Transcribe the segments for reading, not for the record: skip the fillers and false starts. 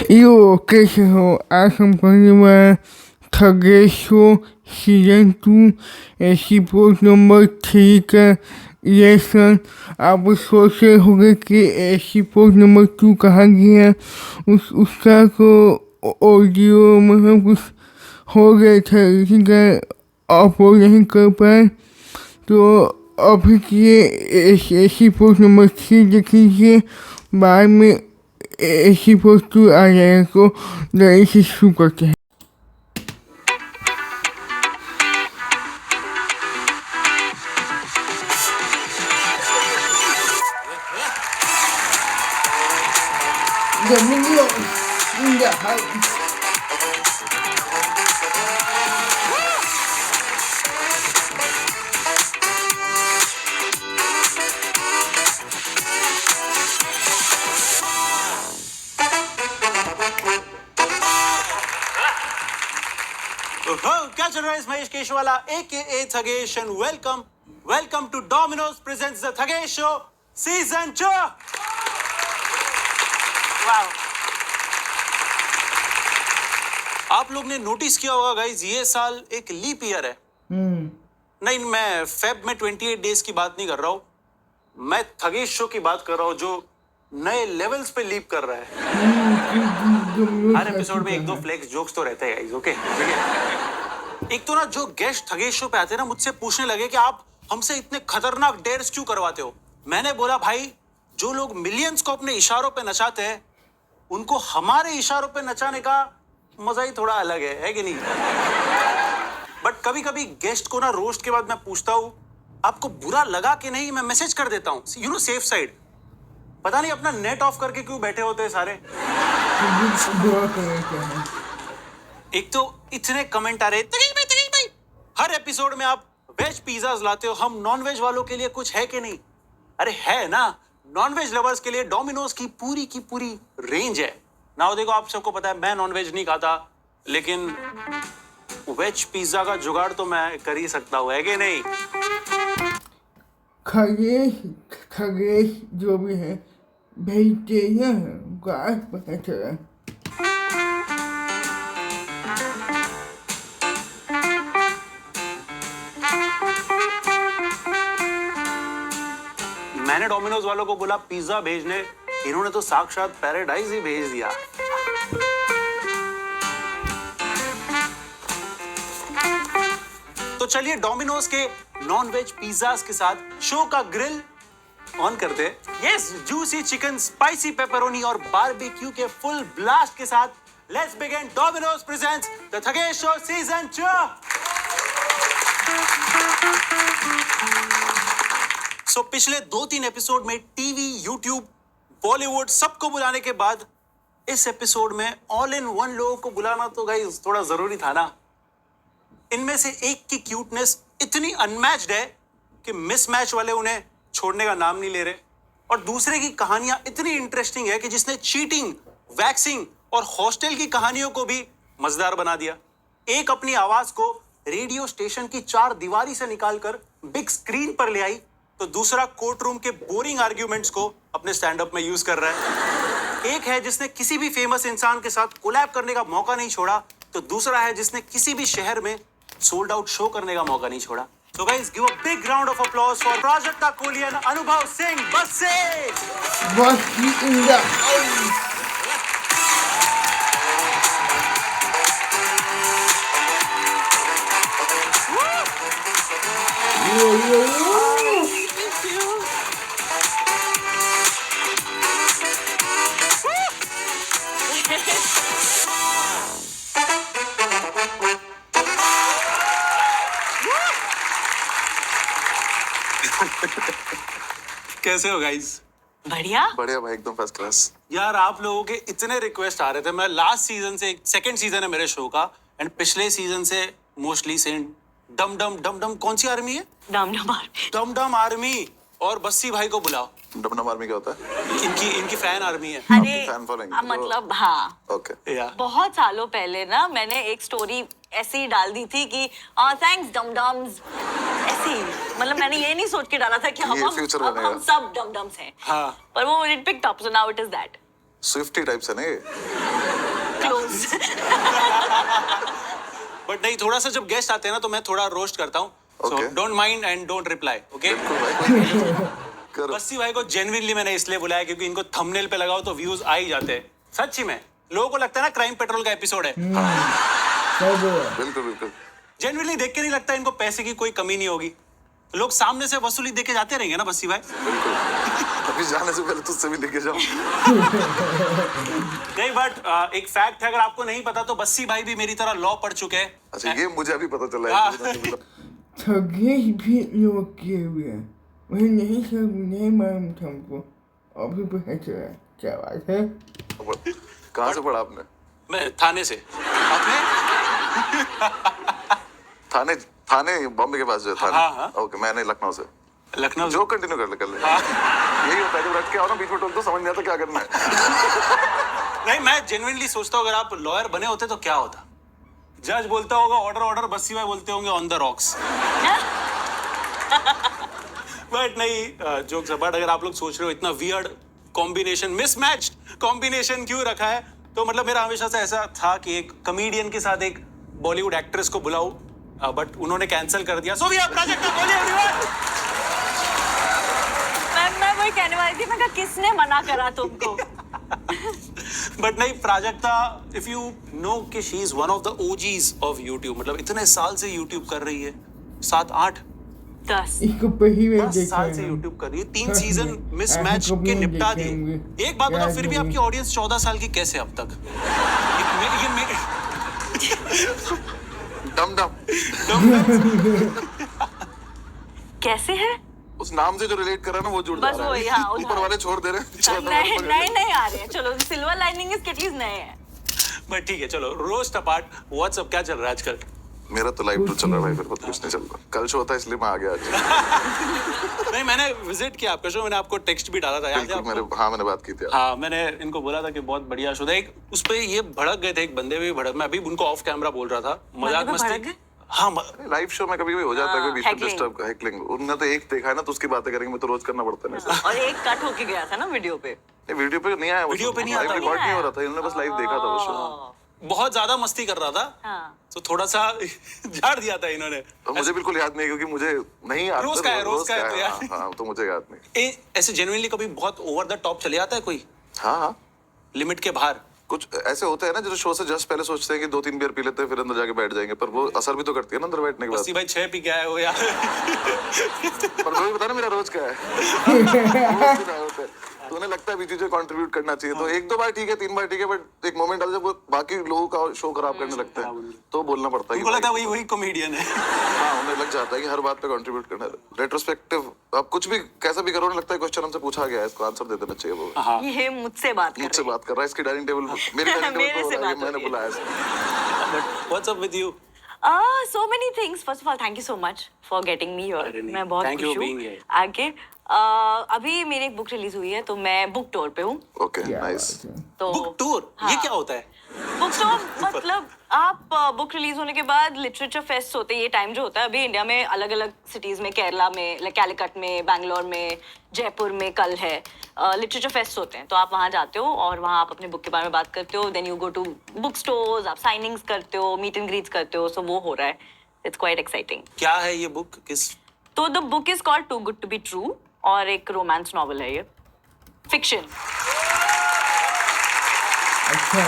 Io che sono a compagnia Tagesho Season 2 episode number 3 का reaction. आप सोच रहे होंगे कि एपिसोड नंबर 2 कहाँ गया, उसका को ऑडियो मतलब कुछ हो गया था, इसी का अपलोड नहीं कर पाए। तो अभी ये एपिसोड नंबर 3 देख लीजिए, बाद में एपिसोड 2 आ जाएगा। तो जल्दी से शुरू करते हैं। The millions in the house. क्या चल रहा है? Mahesh Keshwala AKA Thugesh and welcome to Domino's presents the Thugesh show season 2। Wow, आप लोग ने नोटिस किया होगा गाइज, ये साल एक लीप ईयर है। नहीं, मैं फेब में 28 डेज की बात नहीं कर रहा हूँ, मैं थगेश शो की बात कर रहा हूँ जो नए लेवल्स पे लीप कर रहा है। हर एपिसोड में एक दो फ्लेक्स जोक्स तो रहते हैं गाइज, ओके। एक तो ना जो गेस्ट थगेश शो पे आते हैं ना, मुझसे पूछने लगे कि आप हमसे इतने खतरनाक डेयर्स क्यों करवाते हो। मैंने बोला भाई, जो लोग मिलियंस को अपने इशारों पे नचाते हैं, उनको हमारे इशारों पे नचाने का मजा ही थोड़ा अलग है कि नहीं। बट कभी कभी गेस्ट को ना रोस्ट के बाद मैं पूछता हूँ, आपको बुरा लगा कि नहीं, मैं मैसेज कर देता हूँ, यू नो, सेफ साइड। पता नहीं अपना नेट ऑफ करके क्यों बैठे होते हैं सारे। एक तो इतने कमेंट आ रहे, तगेश भाई हर एपिसोड में आप वेज पिज्जाज लाते हो, हम नॉन वेज वालों के लिए कुछ है कि नहीं। अरे है ना, नॉन वेज लवर्स के लिए डोमिनोज की पूरी रेंज है ना। देखो, आप सबको पता है मैं नॉन वेज नहीं खाता, लेकिन वेज पिज्जा का जुगाड़ तो मैं कर ही सकता हूँ, है कि नहीं। खगेश जो भी है वेजिटेरियन है, पता चला। मैंने डोमिनोज वालों को बोला पिज्जा भेजने, इन्होंने तो साक्षात पैराडाइज ही भेज दिया। तो चलिए डोमिनोज के नॉन वेज पिज्जाज के साथ शो का ग्रिल ऑन करते हैं। Yes, juicy chicken, spicy pepperoni और बारबेक्यू के फुल ब्लास्ट के साथ let's begin Domino's presents the Thugesh show season 2। सो पिछले 2-3 एपिसोड में टीवी, यूट्यूब, बॉलीवुड सबको बुलाने के बाद इस एपिसोड में ऑल इन वन लोगों को बुलाना तो गाइस थोड़ा जरूरी था ना। इनमें से एक की क्यूटनेस इतनी अनमैच्ड है कि मिसमैच वाले उन्हें छोड़ने का नाम नहीं ले रहे, और दूसरे की कहानियां इतनी इंटरेस्टिंग है कि जिसने चीटिंग, वैक्सिंग और हॉस्टल की कहानियों को भी मजेदार बना दिया। एक अपनी आवाज को रेडियो स्टेशन की 4 दीवारी से निकालकर बिग स्क्रीन पर ले आई, तो दूसरा कोर्ट रूम के बोरिंग आर्ग्यूमेंट्स को अपने स्टैंड अप में यूज कर रहा है। एक है जिसने किसी भी फेमस इंसान के साथ कोलैब करने का मौका नहीं छोड़ा, तो दूसरा है जिसने किसी भी शहर में सोल्ड आउट शो करने का मौका नहीं छोड़ा। So guys, give a big round of applause for Prajakta Kohli and Anubhav Singh Basse. Basse in the house. कैसे हो गाइस? बढ़िया भाई, एकदम फर्स्ट क्लास। यार आप लोगों के इतने रिक्वेस्ट आ रहे थे, मैं लास्ट सीजन से, सेकंड सीजन है मेरे शो का, एंड पिछले सीजन से मोस्टली से डम डम कौन सी आर्मी है? डम डम आर्मी और बस्सी भाई को बुलाओ। डम डम आर्मी क्या होता है? इनकी फैन आर्मी है। अरे फैन फॉलोइंग मतलब हाँ, ओके। यार बहुत सालों पहले ना मैंने एक स्टोरी ऐसी डाल दी थी कि थैंक्स डम डम्स, ऐसी, मतलब मैंने ये नहीं सोच के डाला था कि हम सब डम डम्स हैं। हाँ। पर वो it picked up, so now it is that. Swiftie type से ना ये। क्लोज। बट नहीं, थोड़ा सा जब गेस्ट आते हैं ना तो मैं थोड़ा रोस्ट करता हूँ, सो Okay. Don't mind and don't reply, okay? बिल्कुल भाई, कोई नहीं। करो। बस्सी भाई को जेन्युइनली मैंने इसलिए बुलाया क्योंकि इनको थंबनेल पे लगाओ तो व्यूज आ ही जाते हैं। सच्ची में लोगों को लगता है ना क्राइम पेट्रोल का एपिसोड है, बिल्कुल बिल्कुल। जेन्युइनली देख के नहीं लगता इनको पैसे की कोई कमी नहीं होगी। लोग सामने से वसूली देके जाते रहेंगे ना बस्सी भाई। बिल्कुल अभी जाने से पहले तुझसे भी लेके जाओ। नहीं बट एक फैक्ट है, अगर आपको नहीं पता तो बस्सी भाई भी मेरी तरह लॉ पढ़ चुके हैं। अच्छा ये मुझे अभी पता चला हाँ। है। ठगेश भी लोग किए हुए हैं, वही नहीं सब नहीं मालूम था हमको, अभी पता चला। क्या बात है? कहाँ से पढ़ा आपने? मैं थाने से। आपने? थाने थाने बॉम्बे के पास जो है थाने। हाँ, हाँ। ओके, मैंने लखनऊ से। लखनऊ जो कंटिन्यू कर ले। यही होता है जब रट के आओ ना बीच में टोक तो समझ नहीं आता क्या करना है। नहीं, मैं जेन्युइनली सोचता हूँ अगर आप लॉयर बने होते तो क्या होता। जज बोलता होगा ऑर्डर ऑर्डर, बस्सी भाई बोलते होंगे ऑन द रॉक्स। बट नहीं, जोक्स अपार्ट, अगर आप लोग सोच रहे हो इतना वियर्ड कॉम्बिनेशन, मिसमैच्ड कॉम्बिनेशन क्यों रखा है, तो मतलब मेरा हमेशा से ऐसा था कि एक कॉमेडियन के साथ एक बॉलीवुड एक्ट्रेस को बुलाऊं, बट उन्होंने कैंसिल कर दिया। सो वी हैव प्राजक्ता, बोलिए एवरीवन। मैं वही कहने वाली थी, मैं कहा किसने मना करा तुमको? बट नहीं, प्राजक्ता, इफ यू नो कि she is one of the OGs of YouTube, मतलब इतने साल से यूट्यूब कर रही है, 7-8 10 इसको पहली बार 10 देखा साल से है। यूट्यूब कर रही है, 3 सीजन मिसमैच के निपटा दिए। एक बात बताओ, फिर भी आपकी ऑडियंस 14 साल की कैसे अब तक? डम डम कैसे है? उस नाम से जो रिलेट कर रहा है ना वो जुड़ जा बस रहा वही, है। हाँ, ऊपर वाले छोड़ दे रहे हैं। नए नए नए आ रहे हैं। चलो, सिल्वर लाइनिंग इज एटलीस्ट नए हैं। बट ठीक है, चलो रोस्ट अपार्ट, व्हाट्सअप क्या चल रहा है आजकल? मेरा तो लाइव तो चल रहा है भाई, फिर कुछ नहीं चल रहा। कल शो था इसलिए मैं आ गया आज। नहीं, मैंने विजिट किया आपका शो, मैंने आपको टेक्स्ट भी डाला था, याद है बिल्कुल आपको? मैंने बात की थी। हाँ, मैंने इनको बोला था कि बहुत बढ़िया शो था। एक उस पे ये भड़क गए थे, एक बंदे भी भड़क, मैं अभी उनको ऑफ कैमरा बोल रहा था, मजाक बंदे पे भड़क मस्ती। गए? हाँ, लाइव शो में कभी कभी हो जाता है, कोई बीच में हैकलिंग। Disturb heckling. उन्होंने तो एक देखा है ना तो उसकी बातें करेंगे, मैं तो रोज करना पड़ता है ना। और एक कट होके गया था ना वीडियो पे। वीडियो पे नहीं आया वो वीडियो पे नहीं लाइव आता। रिकॉर्ड नहीं हो रहा था, इन्होंने बस लाइव देखा था वो शो। बहुत ज्यादा मस्ती कर रहा था, हाँ। तो थोड़ा सा झाड़ दिया था इन्होंने। तो मुझे बिल्कुल याद नहीं है क्योंकि मुझे नहीं याद। रोज का है तो यार। हाँ, तो मुझे याद नहीं। ऐसे जेन्युइनली कभी बहुत ओवर द टॉप चले जाता है कोई, हाँ, लिमिट के बाहर? कुछ ऐसे होते हैं ना जो शो से जस्ट पहले सोचते हैं कि 2-3 बियर पी लेते हैं फिर अंदर जाके बैठ जाएंगे, पर वो असर भी तो करती है ना अंदर बैठने के बाद। बस्सी भाई 6 पी के आए हो यार। पर वही बता ना मेरा रोज का है। तो उन्हें लगता है भी चीजें कंट्रीब्यूट करना चाहिए, तो 1-2 बार ठीक है, 3 बार ठीक है, बट एक मोमेंट आता है जब वो बाकी लोगों का शो खराब करने लगते हैं तो बोलना पड़ता है उनको लगता है वही कॉमेडियन है। हाँ, उन्हें लग जाता है कि हर बात पे कंट्रीब्यूट करना है। रेट्रोस्पेक्टिव आप कुछ भी कैसा भी करो, उन्हें लगता है क्वेश्चन हमसे पूछा गया है, इसको आंसर दे देना चाहिए। वो हाँ, ये मुझसे बात कर मुझसे रहे हैं। बात कर रहा है, इसकी डाइनिंग टेबल मेरी डाइनिंग मेरे टेबल से पे बात मैंने हो रही बुलाया इसको। But what's up with you? So many things. First of all, thank you so much for getting me here. अरे नहीं, मैं बहुत thank you खुश for हूँ being here. आगे। अभी मेरी एक बुक रिलीज हुई है तो मैं बुक टूर पे हूँ। ओके, क्या नाइस। बात है? तो बुक टूर, ये क्या होता है? बुक टूर मतलब आप बुक रिलीज होने के बाद लिटरेचर फेस्ट होते हैं। ये टाइम जो होता है अभी इंडिया में अलग अलग सिटीज में, केरला में, कैलिकट में, बैंगलोर में, जयपुर में कल है लिटरेचर फेस्ट होते हैं। तो आप वहाँ जाते हो और वहाँ आप अपने बुक के बारे में बात करते हो। Then you go to book stores, आप साइनिंग्स करते हो, मीट एंड ग्रीट्स करते हो। सो वो हो रहा है, इट्स क्वाइट एक्साइटिंग। क्या है ये बुक? किस? तो the book is called too good to be true और एक रोमांस नॉवल है, ये फिक्शन। अच्छा।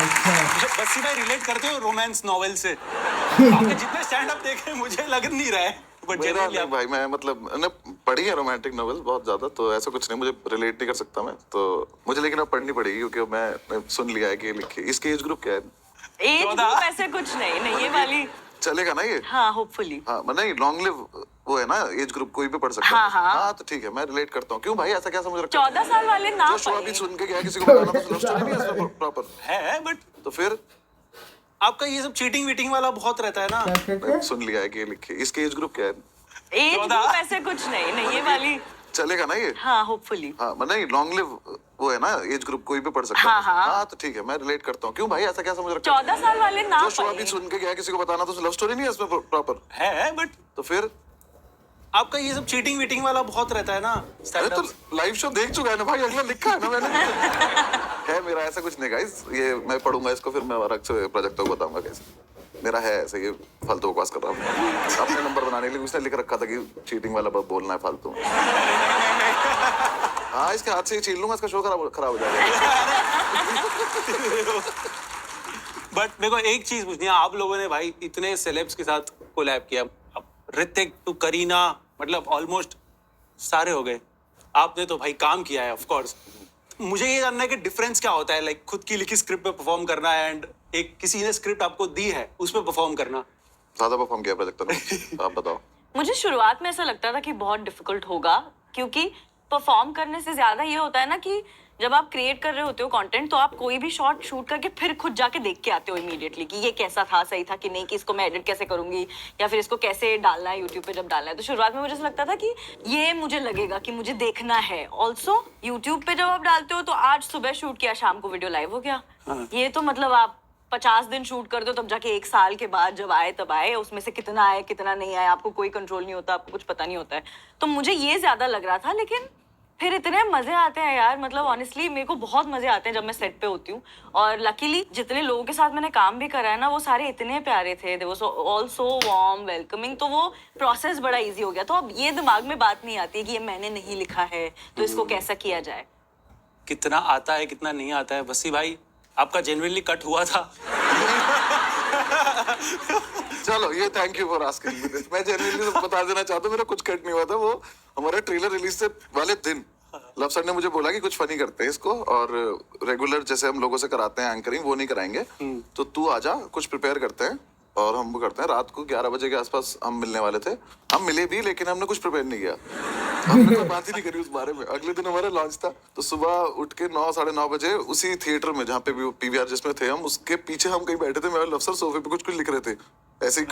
बस्सी भाई रिलेट करते हो रोमांस नॉवेल से? आपने जितने स्टैंड अप देखे मुझे लग नहीं रहा है, बट मेरा जनरली नहीं भाई, मैं मतलब मैंने पढ़ी है रोमांटिक नॉवेल बहुत ज्यादा, तो ऐसा कुछ नहीं, मुझे रिलेट नहीं कर सकता मैं तो। मुझे लेकिन अब पढ़नी पड़ेगी क्योंकि मैं सुन लिया है कि लिखी। इसकी एज ग्रुप क्या है? एज 14? ग्रुप ऐसे कुछ नहीं, ये वाली। चलेगा ना ये? हाँ, होपफुली। हाँ, नहीं लॉन्ग लिव वो है ना एज ग्रुप, कोई भी पढ़ सकता हाँ, है। हाँ। हाँ, तो ठीक है, मैं रिलेट करता हूँ। क्यों भाई ऐसा क्या समझ रखा? 14 साल वाले ना जो शो अभी पढ़े। सुन के गया किसी को बताना तो लव स्टोरी नहीं है इसमें प्रॉपर। है, बट तो फिर आपका ये सब चीटिंग वीटिंग वाला बहुत रहता है ना। मैंने सुन लिया है कि ये लिखी। इसकी एज ग्रुप क्या है? एज 14? ग्रुप ऐसे कुछ नहीं, ये वाली। चलेगा ना ये? हाँ, होपफुली। हाँ, नहीं लॉन्ग लिव वो है ना एज ग्रुप, कोई भी पढ़ सकता हाँ, है। हाँ। हाँ, तो ठीक है, मैं रिलेट करता हूँ। क्यों भाई ऐसा क्या समझ रखा? 14 साल वाले ना जो शो अभी पढ़े। सुन के गया किसी को बताना तो लव स्टोरी नहीं है इसमें प्रॉपर। है, बट तो फिर आपका ये सब चीटिंग वीटिंग वाला बहुत रहता है ना अरे stand तो up? लाइव शो देख चुका है ना भाई, अगला लिखा है ना मैंने। है मेरा ऐसा कुछ नहीं गाइस, ये मैं पढ़ूंगा इसको फिर मैं अलग से प्रोजेक्ट को बताऊंगा कैसे। मेरा है ऐसे, ये फालतू बकवास कर रहा हूँ। अपने नंबर बनाने के लिए उसने लिख रखा था कि चीटिंग वाला बोलना है फालतू। हाँ इसके हाथ से ही छीन लूंगा, इसका शो खराब हो जाएगा। बट मेरे को एक चीज पूछनी है, आप लोगों ने भाई इतने सेलेब्स के साथ कोलैब किया, अब ऋतिक टू करीना, मतलब ऑलमोस्ट सारे हो गए, आपने तो भाई काम किया है ऑफ कोर्स। मुझे ये जानना है कि डिफरेंस क्या होता है, लाइक खुद की लिखी स्क्रिप्ट पे परफॉर्म करना एंड एक किसी ने स्क्रिप्ट आपको दी है उस पे परफॉर्म करना। ज्यादा परफॉर्म किया प्रोजेक्ट ने, आप बताओ। मुझे शुरुआत में ऐसा लगता था कि बहुत डिफिकल्ट होगा, क्योंकि परफॉर्म करने से ज्यादा ये होता है ना कि जब आप क्रिएट कर रहे होते हो कंटेंट, तो आप कोई भी शॉट शूट करके फिर खुद जाके देख के आते हो इमीडिएटली कि ये कैसा था, सही था कि नहीं, कि इसको मैं एडिट कैसे करूंगी या फिर इसको कैसे डालना है यूट्यूब पे जब डालना है। तो शुरुआत में मुझे ऐसा लगता था कि ये मुझे लगेगा कि मुझे देखना है। ऑल्सो यूट्यूब पे जब आप डालते हो तो आज सुबह शूट किया, शाम को वीडियो लाइव हो गया। ये तो मतलब आप 50 दिन शूट कर दो, तब जाके 1 साल के बाद जब आए तब आए, उसमें से कितना आए कितना नहीं आए आपको कोई कंट्रोल नहीं होता, आपको कुछ पता नहीं होता है। तो मुझे ये ज्यादा लग रहा था, लेकिन फिर इतने मजे आते हैं यार, मतलब ऑनेस्टली मेरे को बहुत मजे आते हैं जब मैं सेट पे होती हूँ। और लकीली जितने लोगों के साथ मैंने काम भी करा है ना, वो सारे इतने प्यारे थे, they was all so warm welcoming, तो वो प्रोसेस बड़ा इजी हो गया। तो अब ये दिमाग में बात नहीं आती कि ये मैंने नहीं लिखा है तो इसको कैसा किया जाए। कितना आता है कितना नहीं आता है, वसी भाई आपका जेन्युइनली कट हुआ था। चलो ये thank you for asking me this. मैं जेन्युइनली बता देना चाहता हूँ, मेरा कुछ कट नहीं हुआ था। वो हमारे ट्रेलर रिलीज से वाले दिन लव सर ने मुझे बोला कि कुछ फनी करते हैं इसको, और रेगुलर जैसे हम लोगों से कराते हैं एंकरिंग वो नहीं कराएंगे, तो तू आजा, कुछ प्रिपेयर करते हैं और हम वो करते हैं। रात को 11 बजे के आसपास हम मिलने वाले थे, हम मिले भी लेकिन हमने कुछ प्रिपेयर नहीं किया, हमने कोई बात ही नहीं करी उस बारे में। अगले दिन हमारा लॉन्च था, तो सुबह उठ के 9 साढ़े 9 बजे उसी थिएटर में जहाँ पे भी पीवीआर जिसमें थे हम, उसके पीछे हम कहीं बैठे थे, मैं और लव सर सोफे पे कुछ लिख रहे थे ऐसे ही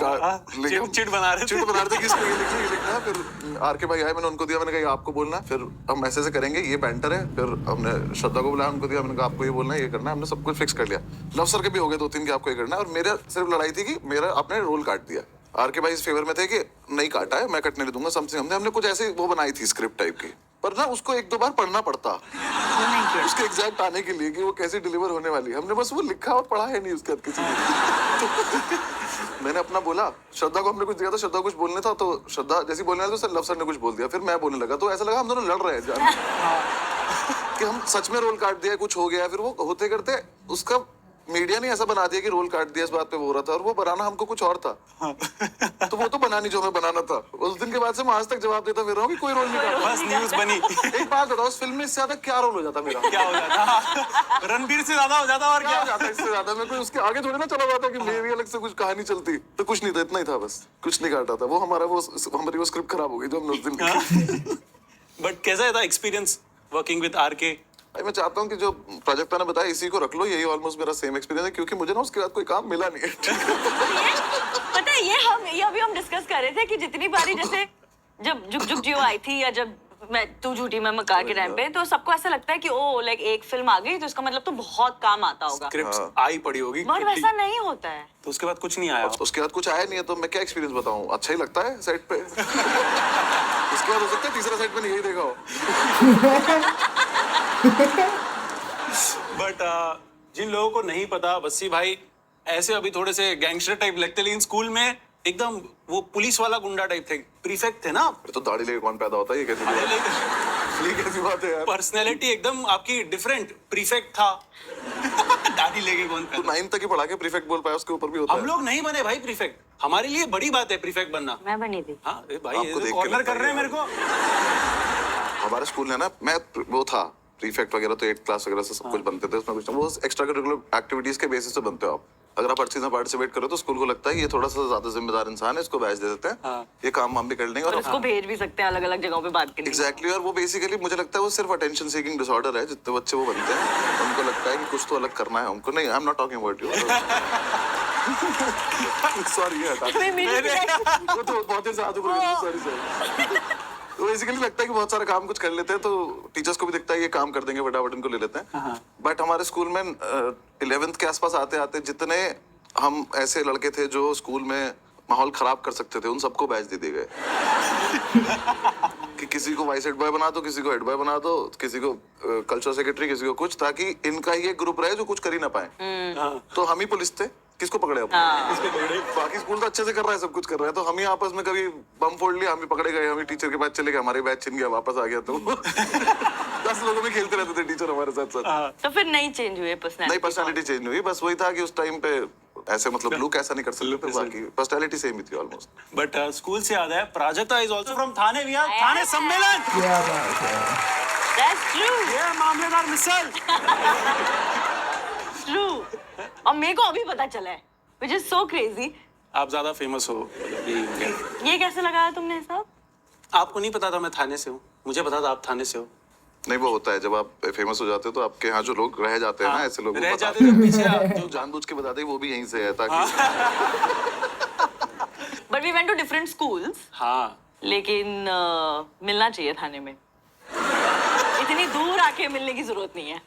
चिट बना रहे थे कि इसको ये लिखना है। फिर आर के भाई आए, मैंने उनको दिया, मैंने कहा ये आपको बोलना है, फिर हम ऐसे से करेंगे, ये बैंटर है। फिर हमने श्रद्धा को बुलाया, उनको दिया, मैंने कहा आपको ये बोलना है, ये करना है। हमने सब कुछ फिक्स कर लिया। लव सर के भी हो गए 2-3 कि आपको ये करना है, और मेरा सिर्फ लड़ाई थी कि मेरा आपने रोल काट दिया। आर के भाई इस फेवर में थे कि नहीं काटा है, मैं कटने नहीं दूंगा समथिंग। हमने कुछ ऐसे वो बनाई थी स्क्रिप्ट टाइप की, पर ना उसको 1-2 बार पढ़ना पड़ता उसके एग्जैक्ट आने के लिए कि वो कैसे डिलीवर होने वाली। हमने बस वो लिखा और पढ़ा है नहीं उसके बाद किसी मैंने अपना बोला, श्रद्धा को हमने कुछ दिया था, श्रद्धा को कुछ बोलने था, तो श्रद्धा जैसे बोलने लगा तो लव सर ने कुछ बोल दिया, फिर मैं बोलने लगा, तो ऐसा लगा हम दोनों लड़ रहे हैं जान कि हम सच में रोल काट दिया, कुछ हो गया। फिर वो होते करते उसका मीडिया ने ऐसा बना दिया कि रोल काट दिया, इस बात पे वो हो रहा था, और वो बनाना हमको कुछ और था। तो वो तो बना नहीं जो हमें बनाना था। उस दिन के बाद से मैं आज तक जवाब देता फिर रहा हूँ कि कोई रोल नहीं काटा। बस न्यूज़ बनी। एक बात बताओ, उस फिल्म में इससे ज्यादा क्या रोल हो जाता मेरा? क्या हो जाता? रणबीर से ज्यादा हो जाता, और क्या हो जाता इससे ज्यादा? मैं कोई उसके आगे थोड़ी ना चला जाता कि मेरी अलग से कुछ कहानी चलती। तो कुछ नहीं था, इतना ही था बस, कुछ नहीं काटा था। वो हमारी वो स्क्रिप्ट खराब हो गई जो हमने उस दिन। बट कैसा था एक्सपीरियंस वर्किंग विद आरके? मैं चाहता हूँ कि जो प्रोजेक्ट मैंने बताया इसी को रख लो, यही ऑलमोस्ट मेरा सेम एक्सपीरियंस है, क्योंकि मुझे ना उसके बाद कोई काम मिला नहीं है। पता है ये अभी हम डिस्कस कर रहे थे कि जितनी बारी जैसे जब जुग जुग जियो आई थी, या जब मैं तू झूठी मैं मक्कार के टाइम पे, तो सबको ऐसा लगता है कि ओ लाइक एक फिल्म आ गई तो इसका मतलब तो बहुत काम आता होगा, स्क्रिप्ट आई पड़ी होगी, बट वैसा नहीं होता है। तो उसके बाद कुछ नहीं आया। उसके बाद कुछ आया नहीं है, तो मैं क्या एक्सपीरियंस बताऊं? अच्छा ही लगता है सेट पे। उसके बाद हो सकता है तीसरा सेट में यही देखा हो। बट जिन लोगों को नहीं पता, वसी भाई ऐसे अभी थोड़े से गैंगस्टर टाइप लगते, लेकिन स्कूल में एकदम वो पुलिस वाला गुंडा टाइप थे, प्रीफेक्ट थे ना। तो दाढ़ी लेके कौन पैदा होता है? ये कैसी बात है यार? पर्सनैलिटी एकदम आपकी डिफरेंट, प्रीफेक्ट था। दाढ़ी लेके कौन तो 9 तक ही पढ़ा के प्रीफेक्ट बोल पाया, उसके ऊपर भी होता है। हम लोग नहीं बने भाई प्रीफेक्ट, हमारे लिए बड़ी बात है प्रीफेक्ट बनना। मैं बनी थी। हाँ भाई, आपको देख के कॉर्नर लगता कर रहे हैं है मेरे को। हमारे स्कूल में ना, मैं वो था प्रीफेक्ट वगैरह, तो 8th क्लास वगैरह से सब कुछ बनते थे। उसमें कुछ वो एक्स्ट्रा करिकुलर एक्टिविटीज के बेसिस पे बनते हो आप। अगर आप हर चीज में पार्टिसिपेट करो तो स्कूल को लगता है ये थोड़ा सा ज्यादा जिम्मेदार इंसान है, इसको बैच दे देते हैं। ये काम हम भी कर लेंगे और उसको भेज भी सकते हैं अलग अलग जगहों पे बात करने। एग्जैक्टली। और वो बेसिकली मुझे लगता है वो सिर्फ अटेंशन सीकिंग डिसऑर्डर है। जितने बच्चे वो बनते हैं उनको लगता है कि कुछ तो अलग करना है हमको। नहीं, I am not talking about you, sorry. ये हटा, वो तो बहुत देर से हाथ ऊपर कर, सॉरी सॉरी। तो बेसिकली लगता है कि बहुत सारा काम कुछ कर लेते हैं, तो टीचर्स को भी दिखता है ये काम कर देंगे, फटाफट इनको ले लेते हैं। बट हमारे स्कूल में 11th के आसपास आते आते जितने हम ऐसे लड़के थे जो स्कूल में माहौल खराब कर सकते थे, उन सबको बैच दे दिए गए कि किसी को वाइस हेड बॉय बना दो, किसी को हेड बॉय बना दो, किसी को कल्चरल सेक्रेटरी, किसी को कुछ, ताकि इनका ही एक ग्रुप रहे जो कुछ कर ही ना पाए। तो हम ही पुलिस थे, किसको पकड़े अब? किसको पकड़े? बाकी स्कूल तो अच्छे से कर रहा है, सब कुछ कर रहा है, तो हम ही आपस में कभी बम फोड़ लिया, हम ही पकड़े गए, हम ही टीचर के पास चले गए, हमारे बैच छिन गया, वापस आ गया। तो 10 लोगों में खेलते रहते थे टीचर हमारे साथ साथ। तो फिर नहीं चेंज हुए पर्सनालिटी? नहीं, पर्सनालिटी चेंज हुई, बस वही था कि उस टाइम पे ऐसे मतलब लुक ऐसा नहीं कर सकते थे, बाकी पर्सनालिटी सेम ही थी ऑलमोस्ट। बट स्कूल से याद है, Prajakta is also from Thane. We are Thane sammelan. क्या बात है। That's true. ये मामलेदार मिसल। True. और मेरे को अभी पता चला है, which is so crazy. आप ज्यादा फेमस हो। ये कैसे लगाया तुमने सब? आपको नहीं पता था मैं थाने से हूँ, मुझे पता था आप थाने से हो। नहीं, वो होता है जब आप फेमस हो जाते हो तो आपके यहाँ जो लोग रह जाते हैं ना, ऐसे लोग रह जाते हैं पीछे आप जो जानबूझ के बताते हैं वो भी यहीं से है, ताकि But we went to different schools. हाँ, लेकिन मिलना चाहिए थाने में। इतनी दूर आके मिलने की जरूरत नहीं है।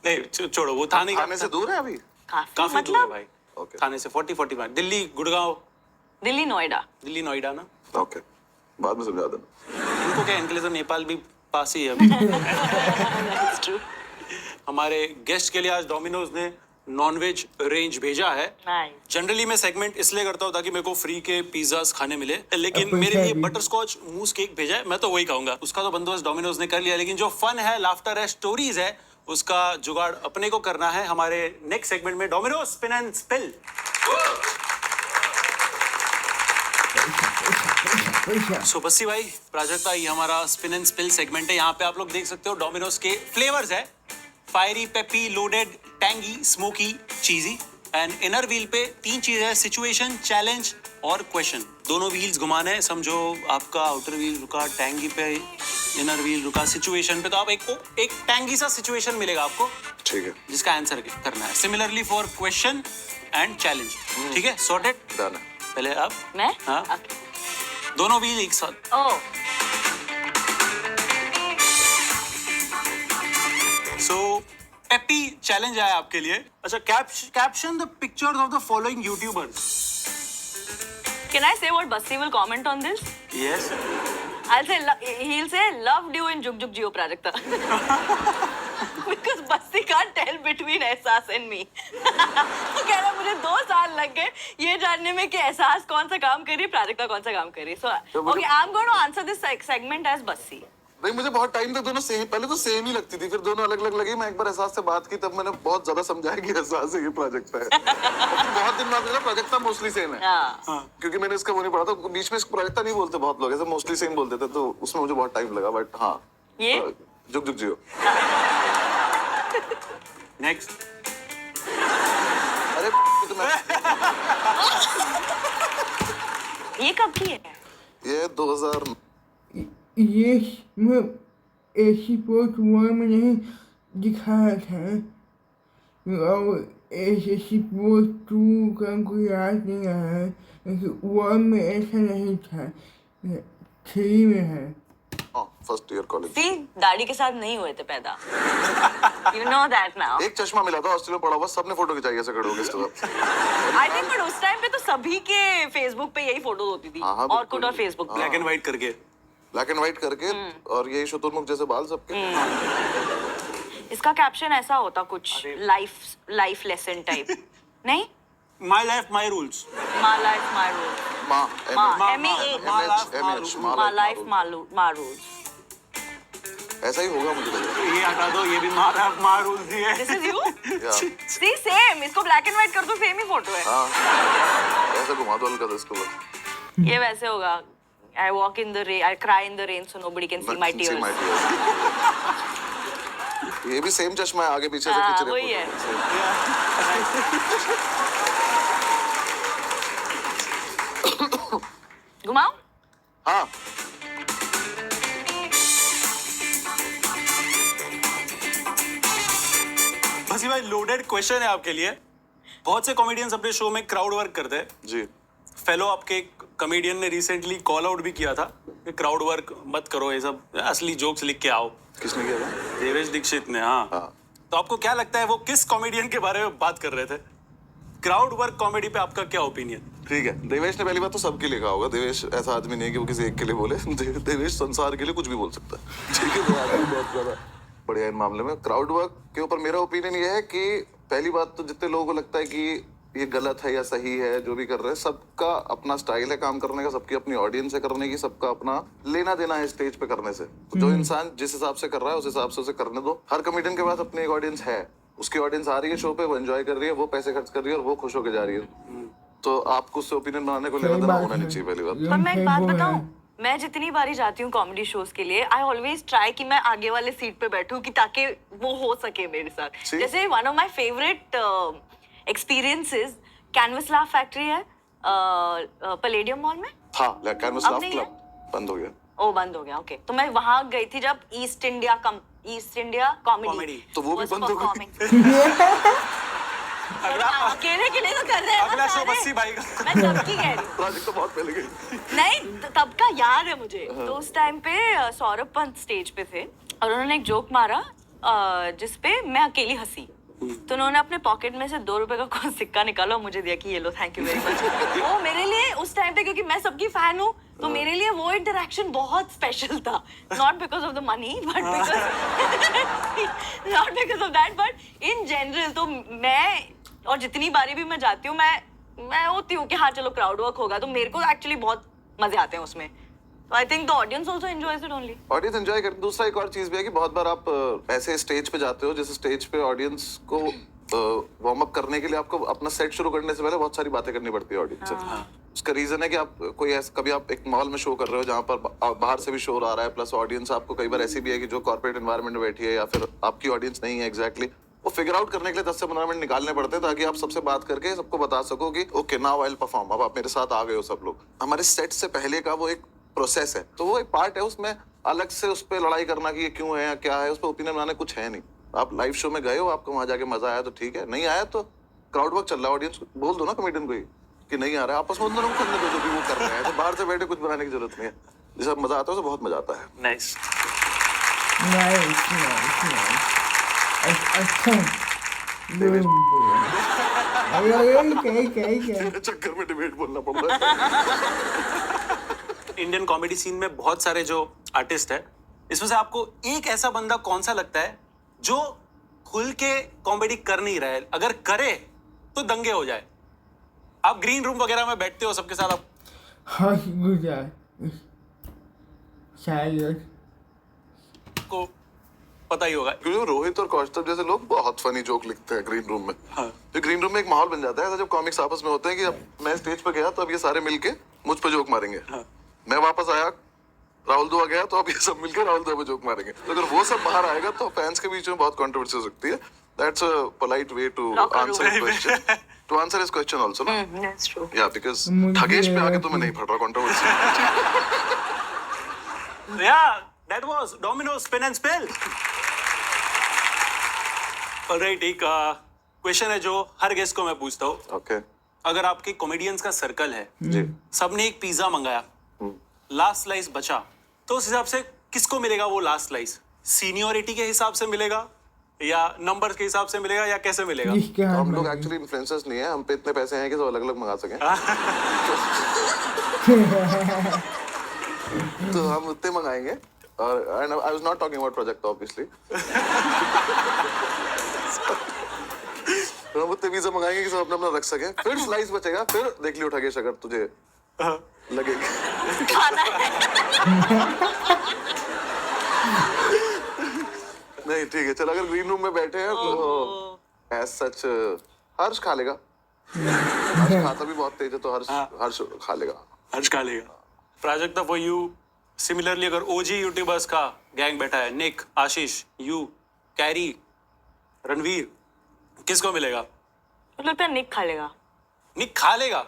नहीं छोड़ो, वो थाने थाने से दूर है अभी। काफी दूर है मतलब भाई। ओके, थाने से 40-45, दिल्ली गुड़गांव, दिल्ली नोएडा। दिल्ली नोएडा ना। ओके, बाद में समझा देना। इनको क्या, इनके लिए तो नेपाल भी पास ही है अभी। That's true. हमारे गेस्ट के लिए आज डोमिनोज ने नॉनवेज रेंज भेजा है। Nice. जनरली मैं सेगमेंट इसलिए करता हूँ ताकि मेरे को फ्री के पिज्जास खाने मिले, लेकिन अपन मेरे लिए भी। बटर स्कॉच मूस केक भेजा है, मैं तो वही खाऊंगा। उसका तो बंदोबस्त डोमिनोज ने कर लिया, लेकिन जो फन है, लाफ्टर है, स्टोरीज है, उसका जुगाड़ अपने को करना है हमारे नेक्स्ट सेगमेंट में, डोमिनोज स्पिन एंड स्पिल। सो बस्सी भाई, प्राजक्ता, ये हमारा स्पिन एंड स्पिल सेगमेंट है। यहाँ पे आप लोग देख सकते हो डोमिनोज के फ्लेवर्स है, fiery, peppy, loaded, tangy, smoky, cheesy. And inner wheel पे 3 चीज है, सिचुएशन, चैलेंज और क्वेश्चन। दोनों व्हील्स घुमाने हैं, समझो आपका आउटर व्हील रुका टैंगी पे, इनर व्हील रुका सिचुएशन पे, तो आप एक टैंगी सा सिचुएशन मिलेगा आपको, ठीक है, जिसका आंसर करना है। Similarly for question and challenge. ठीक है, सॉर्टेड? डन है। पहले आप। मैं? हाँ, Okay. दोनों व्हील एक साथ। Oh. सो पेपी चैलेंज आया आपके लिए। अच्छा, caption the pictures of the following YouTubers. Can I say what Bassi will comment on this? Yes. He'll say loved you in Jug Jug Jio Prajakta. Because Bassi can't tell between एहसास and me. तो कह रहा मुझे 2 साल लग गए ये जानने में कि एहसास कौन सा काम कर रही है, प्राजक्ता कौन सा काम कर रही है। So okay, I'm going to answer this segment as Bassi. नहीं, मुझे बहुत टाइम तक दोनों सेम, पहले तो सेम ही लगती थी, फिर दोनों अलग अलग लगी। मैं एक बार एहसास से बात की, तब मैंने बहुत ज्यादा समझाया कि एहसास है, ये प्राजक्ता है। बहुत दिन बाद मेरा प्राजक्ता मोस्टली सेम है। हाँ। क्योंकि मैंने इसका वो नहीं पढ़ा था, बीच में इसको प्राजक्ता नहीं बोलते बहुत लोग, ऐसे मोस्टली सेम बोलते थे, तो उसमें मुझे बहुत टाइम लगा। बट हाँ, ये जुग जुग जियो। नेक्स्ट। अरे तो मैं ये कब की है? ये 2000 ये मैं ऐसी पोस्ट 1 में नहीं दिखाया था, और ऐसी पोस्ट 2 का कोई याद नहीं आ रहा है, लेकिन 1 में ऐसा नहीं था, 3 में है। First year college. See, दाढ़ी के साथ नहीं हुए थे पैदा। You know that now. एक चश्मा मिला था हॉस्टल में पड़ा हुआ, सबने फोटो खिंचाई ऐसे खड़े होके इसके साथ। I think but उस टाइम पे तो सभी के फेसबुक पे यही फोटो होती थी, हाँ, हाँ, Orkut बिल्कुल। और फेसबुक पे। ब्लैक एंड व्हाइट करके। ब्लैक एंड व्हाइट करके, और यही शुतुरमुर्ग जैसे बाल सबके। इसका कैप्शन ऐसा होता कुछ, लाइफ लेसन टाइप। नहीं? My life my rules. My life, my rules. माँ, M-A-H. My life, my rules. ऐसा ही होगा मुझे लग रहा ये हटा दो, ये भी मार रूल्स ही है। This is you? है। See, same. इसको ब्लैक एंड व्हाइट कर दो, सेम ही फोटो है। हाँ, ऐसा घुमा दो हल्का सा इसको बस। ये वैसे होगा, I walk in the rain, I cry in the rain so nobody can see my tears. ये भी सेम चश्मा है, आगे पीछे से हाँ, खींच रहे वही है। घुमाओ? हाँ, बस भाई, लोडेड क्वेश्चन है आपके लिए। बहुत से कॉमेडियंस अपने शो में क्राउड वर्क करते हैं। जी। फेलो आपके कॉमेडियन ने रिसेंटली कॉल आउट भी किया था कि क्राउड वर्क मत करो, ये सब असली जोक्स लिख के आओ। किसने किया था? देवेश दीक्षित ने। हाँ। तो आपको क्या लगता है वो किस कॉमेडियन के बारे में बात कर रहे थे? क्राउड वर्क कॉमेडी पे आपका क्या ओपिनियन? ठीक है, देवेश ने पहली बात तो सबके लिए कहा होगा। देवेश ऐसा आदमी नहीं है कि वो किसी एक के लिए बोले। देवेश संसार के लिए कुछ भी बोल सकता है, ठीक है। तो आदमी बहुत ज्यादा बढ़िया इन मामले में। क्राउड वर्क के ऊपर मेरा ओपिनियन ये है कि पहली बात तो जितने लोगों को लगता है कि ये गलत है या सही है जो भी कर रहे हैं, सबका अपना स्टाइल है काम करने का, सबकी अपनी ऑडियंस है करने की, सबका अपना लेना देना है स्टेज पे करने से। जो इंसान जिस हिसाब से कर रहा है उस हिसाब से उसे करने दो। हर कॉमेडियन के पास अपनी एक ऑडियंस है, उसकी ऑडियंस आ रही है शो पे, वो एंजॉय कर रही है, वो पैसे खर्च कर रही है और वो खुश होकर जा रही है। तो आपको उससे ओपिनियन बनाने को लेना देना होना नहीं चाहिए पहली बात। पर मैं एक बात बताऊं, मैं जितनी बारी जाती हूँ कॉमेडी शोज के लिए, आई ऑलवेज ट्राई कि मैं आगे वाले सीट पे बैठूं कि ताकि वो हो सके मेरे साथ। जैसे one of my favourite experiences canvas laugh factory है पैलेडियम मॉल में। हाँ, कैनवस लाफ क्लब बंद हो गया। ओ बंद हो गया, ओके। तो मैं वहां गई थी जब ईस्ट इंडिया कॉमेडी, तो वो भी बंद हो गई। अकेले के लिए तो कर रहे हैं अगला शो सारे। बस्सी भाई का। मैं तब की कह रही हूँ, प्रोजेक्ट तो बहुत पहले गई। नहीं तब का याद है मुझे। तो उस टाइम पे सौरभ पंत स्टेज पे थे और उन्होंने एक जोक मारा जिसपे मैं अकेली हंसी। तो उन्होंने अपने पॉकेट में से 2 रुपए का कोई सिक्का निकाला और मुझे दिया कि ये लो, थैंक यू वेरी मच। वो मेरे लिए उस टाइम पे, क्योंकि मैं सबकी फैन हूँ, तो मेरे लिए वो इंटरेक्शन बहुत स्पेशल था। Not because of the money but not because of that, but in general. तो मैं, और जितनी बारी भी मैं जाती हूँ, मैं होती हूँ कि हाँ चलो क्राउड वर्क होगा, तो मेरे को एक्चुअली बहुत मजे आते हैं उसमें। तो I think the audience also enjoys it only. Audience enjoy करती है। दूसरा एक और चीज भी है कि बहुत बार आप ऐसे स्टेज पे जाते हो, जैसे स्टेज पे ऑडियंस को वार्म अप करने के लिए आपको अपना सेट शुरू करने से पहले बहुत सारी बातें करनी पड़ती है ऑडियंस से। उसका रीजन है कि आप कोई कभी आप एक मॉल में शो कर रहे हो जहाँ पर बाहर से भी शोर आ रहा है, प्लस ऑडियंस आपको कई बार ऐसी भी है कि जो कॉर्पोरेट एनवायरनमेंट में बैठी है या फिर आपकी ऑडियंस नहीं है एग्जैक्टली, वो फिगर आउट करने के लिए 10 से 15 मिनट निकालने पड़ते हैं ताकि आप सबसे बात करके सबको बता सको कि okay now I will perform. अब आप मेरे साथ आ गए हो सब लोग। हमारे सेट से पहले का वो एक प्रोसेस है, तो वो एक पार्ट है, उसमें अलग से उस पर लड़ाई करना कि ये क्यों है या क्या है, उस पर ओपिनियन बनाने कुछ है नहीं। आप लाइव शो में गए हो, आपको वहां जाके मजा आया तो ठीक है, नहीं आया तो क्राउड वर्क चल रहा है, ऑडियंस बोल दो ना कॉमेडियन को कि नहीं आ रहा है, आपस में उन दोनों को करने दो जो भी वो कर रहे हैं। तो बाहर से बैठे कुछ बनाने की जरूरत नहीं है। जिसे मजा आता है उसे बहुत मजा आता है। नाइस अच्छा चक्कर में डिबेट बोलना पड़ रहा है। इंडियन कॉमेडी सीन में बहुत सारे जो आर्टिस्ट है, इसमें से आपको एक ऐसा बंदा कौन सा लगता है जो खुल के कॉमेडी कर नहीं रहा है, अगर करे तो दंगे हो जाए? आप ग्रीन रूम वगैरह में बैठते हो सबके साथ, आप हंस गुजार शायद को पता ही होगा। क्योंकि रोहित और कौस्तुभ जैसे लोग बहुत फनी जोक लिखते हैं ग्रीन रूम में। तो ग्रीन रूम में एक माहौल बन जाता है ऐसा, जब कॉमिक्स आपस में होते हैं कि अब मैं स्टेज पे गया तो अब ये सारे मिलके मुझ पे जोक मारेंगे। मैं वापस आया, राहुल दुआ गया, तो अब ये सब मिलकर राहुल दुआ पे जोक मारेंगे। तो अगर वो सब बाहर आएगा तो फैंस के बीच में बहुत कंट्रोवर्सी हो सकती है। That's a polite way to answer his question, to answer his question also ना। That's true. Yeah because Thugesh पे आके तो मैं नहीं पढ़ रहा controversy. Yeah that was Domino's spin and spell. Alright, एक क्वेश्चन है जो हर गेस्ट को मैं पूछता हूँ। ओके, अगर आपके कॉमेडियंस का सर्कल है, जी, सबने एक पिज्जा मंगाया, लास्ट स्लाइस बचा, तो उस हिसाब से किसको मिलेगा वो लास्ट स्लाइस? सीनियरिटी के हिसाब से मिलेगा या नंबर के हिसाब से मिलेगा या कैसे मिलेगा? जिसके तो हाथ हम लोग में एक्चुअली इन्फ्लुएंसर्स नहीं है, हम पे इतने पैसे हैं कि सब अलग अलग मंगा सकें। तो हम उतने मंगाएंगे। और I was not talking about project obviously. तो हम उतने पिज्जा मंगाएंगे कि सब अपना अपना रख सके, फिर स्लाइस बचेगा, फिर देख लियो ठगेश अगर तुझे लगेगा खाना है। नहीं ठीक है, चल अगर ग्रीन रूम में बैठे हैं तो एज सच हर्ष खा लेगा। हर्ष खाता भी बहुत तेज है, तो हर्ष खा लेगा। हर्ष खा लेगा। प्राजक्ता फॉर यू सिमिलरली, अगर ओजी यूट्यूबर्स का गैंग बैठा है, निक, आशीष, यू, कैरी, रणवीर, किसको मिलेगा? मुझे लगता है निक खा लेगा। निक खा लेगा?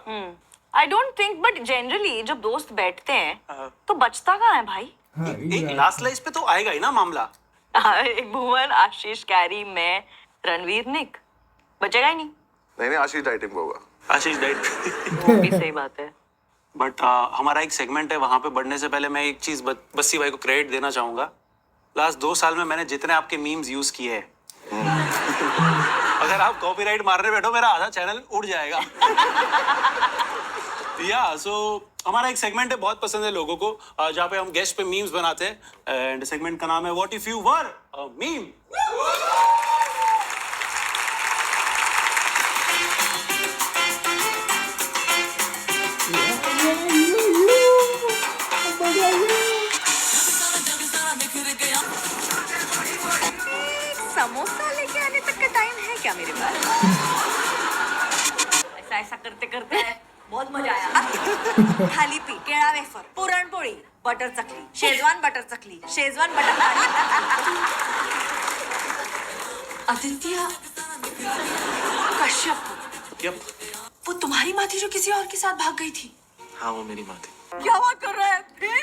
I don't think, but generally जब दोस्त बैठते हैं तो बचता कहाँ है भाई? एक लास्ट स्लाइस पे तो आएगा ही ना मामला। एक भुवन, आशीष, कैरी, मैं, रणवीर, निक, बचेगा ही नहीं। नहीं आशीष डाइटिंग होगा। आशीष डाइट। वो भी सही बात है। बट हमारा एक सेगमेंट है, वहां पे बढ़ने से पहले मैं एक चीज बस्सी भाई को क्रेडिट देना चाहूंगा। लास्ट 2 साल में मैंने जितने आपके मीम्स यूज किए हैं अगर आप कॉपीराइट मारने बैठो मेरा आधा चैनल उड़ जाएगा। या सो हमारा एक सेगमेंट है, बहुत पसंद है लोगों को, जहाँ पे हम गेस्ट पे मीम्स बनाते हैं। एंड सेगमेंट का नाम है what if you were a meme. Samosa लेके आने तक का टाइम है क्या मेरे पास? ऐसा ऐसा करते करते बहुत मजा आया। थालीपीठ, केळा वेफर, पुरणपोळी, बटर चकली, शेजवान बटर चकली, शेजवान बटर नान। आदित्य कश्यप, यप, वो तुम्हारी माँ थी जो किसी और के साथ भाग गई थी? हाँ वो मेरी माँ थी। क्या बात कर रहा है फिर?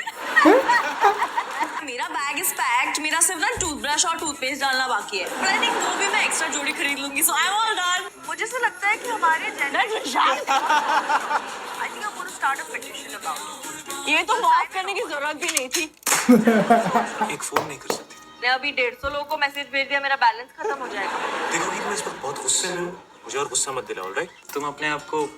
मेरा बैग इज पैक्ड, मेरा सिर्फ ना टूथब्रश और टूथपेस्ट डालना बाकी है। पर आई थिंक वो भी मैं एक्स्ट्रा जोड़ी खरीद लूंगी, so I am all done. मुझे ऐसा लगता है कि हमारे gender I think I want to start a petition about. ये तो माफ करने की जरूरत भी नहीं थी। एक फोन नहीं कर सकती? मैं अभी 150 लोगों को मैसेज भेज दिया, मेरा बैलेंस खत्म हो जाएगा। देखो मैं इस वक्त बहुत गुस्से में हूँ, मुझे और गुस्सा मत दिलाओ, राइट? तुम अपने आप को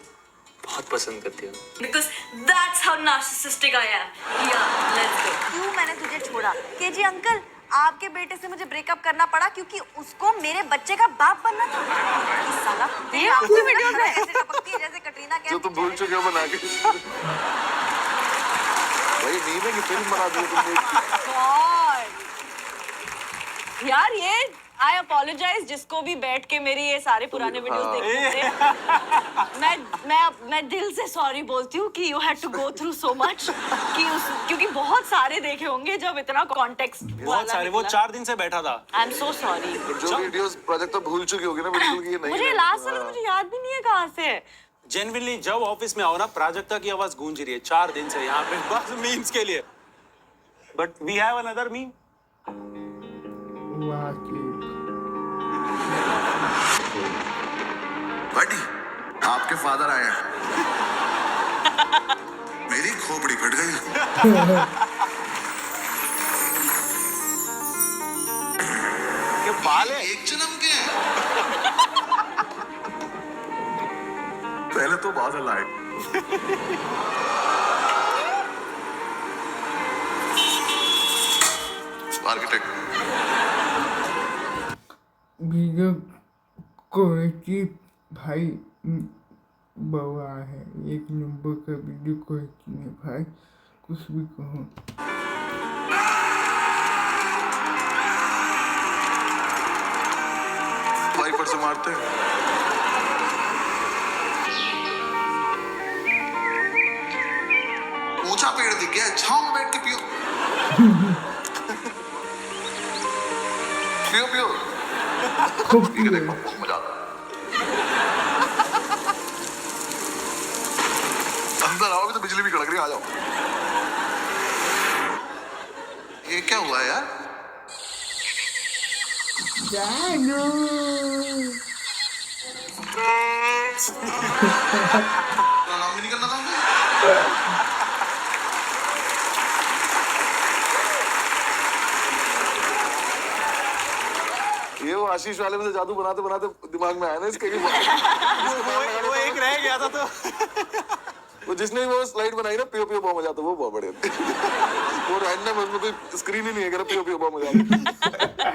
बहुत पसंद करती हो। Because that's how narcissistic I am. Yeah, let's go. क्यों मैंने तुझे छोड़ा? केजी अंकल, आपके बेटे से मुझे ब्रेकअप करना पड़ा क्योंकि उसको मेरे बच्चे का बाप बनना था। इस साला, ये आपकी वीडियो है ऐसे टपकती है जैसे कटरीना कैफ। जो तुम भूल चुके हो बना के। भाई मीम की फिल्म बना दी तुमने। यार ये आई अपोलोजाइज जिसको भी बैठ के मेरी ये सारे पुराने वीडियोस देखते हैं। मैं दिल से सॉरी बोलती हूँ कि you had to go through so much क्योंकि बहुत सारे देखे होंगे जब इतना कॉन्टेक्स्ट बहुत सारे, वो 4 दिन से बैठा था। I am so sorry. जो वीडियोस प्रोजेक्ट तो भूल चुकी होगी ना बिल्कुल, कि ये नहीं मुझे है। लास्ट वाला मुझे याद भी नहीं है कहाँ से। जेन्युइनली जब ऑफिस में आओ ना, प्राजक्ता की आवाज गूंज रही है 4 दिन से यहाँ पे बस मीम्स के लिए। But we have another meme. बड़ी आपके फादर आए हैं। मेरी खोपड़ी फट गई। ये बाल है। एक जन्म के हैं। पहले तो बादल आए। आर्किटेक्ट वीडियो क्वालिटी भाई बवा है, 1 नंबर का वीडियो क्वालिटी है भाई, कुछ भी कहो। वाइपर से मारते हैं। ऊंचा पेड़ दिख गया, छांव में बैठ के पियो। पियो पियो। खूब ठीक है, देखो बहुत मजा आता है। अंदर आओ, अभी तो बिजली भी कड़क रही है, आ जाओ। ये क्या हुआ यार? जानो नाम भी नहीं करना था मुझे। ये वो आशीष वाले में से जादू बनाते बनाते दिमाग में आया ना इसके। वो एक रह गया था तो वो जिसने वो स्लाइड बनाई ना, पियो पियो बहुत मजा आता, वो बहुत बढ़िया। वो रैंडम, उसमें कोई स्क्रीन ही नहीं है, कह रहा पियो पियो बहुत मजा आता।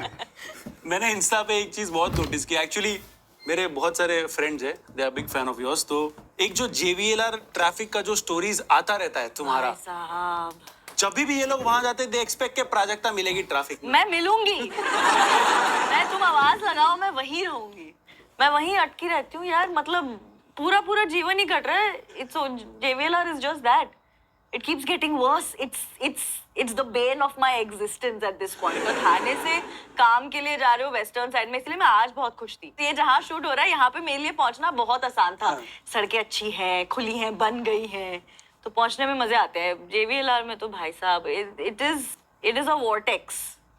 मैंने इंस्टा पे एक चीज बहुत नोटिस की एक्चुअली। मेरे बहुत सारे फ्रेंड्स हैं, they are big fan of yours. तो एक जो JVLR ट्रैफिक का जो स्टोरीज आता रहता है तुम्हारा, साहब जब भी ये लोग वहां जाते दे एक्सपेक्ट के प्राजक्ता मिलेगी ट्रैफिक में। मैं मिलूंगी। मैं तुम आवाज लगाओ, मैं वहीं रहूंगी, मैं वहीं अटकी रहती हूँ यार। मतलब पूरा जीवन ही कट रहा है। It's JVLR is just that. It keeps getting worse. It's the bane of my existence at this point. तो थाने से काम के लिए जा रहे हो वेस्टर्न साइड में, इसलिए मैं आज बहुत खुश थी। ये जहाँ शूट हो रहा है यहाँ पे मेरे लिए पहुंचना बहुत आसान था। सड़कें अच्छी हैं, खुली हैं, बन गई हैं, तो पहुंचने में मजे आते हैं। JVLR में तो भाई साहब it is a vortex.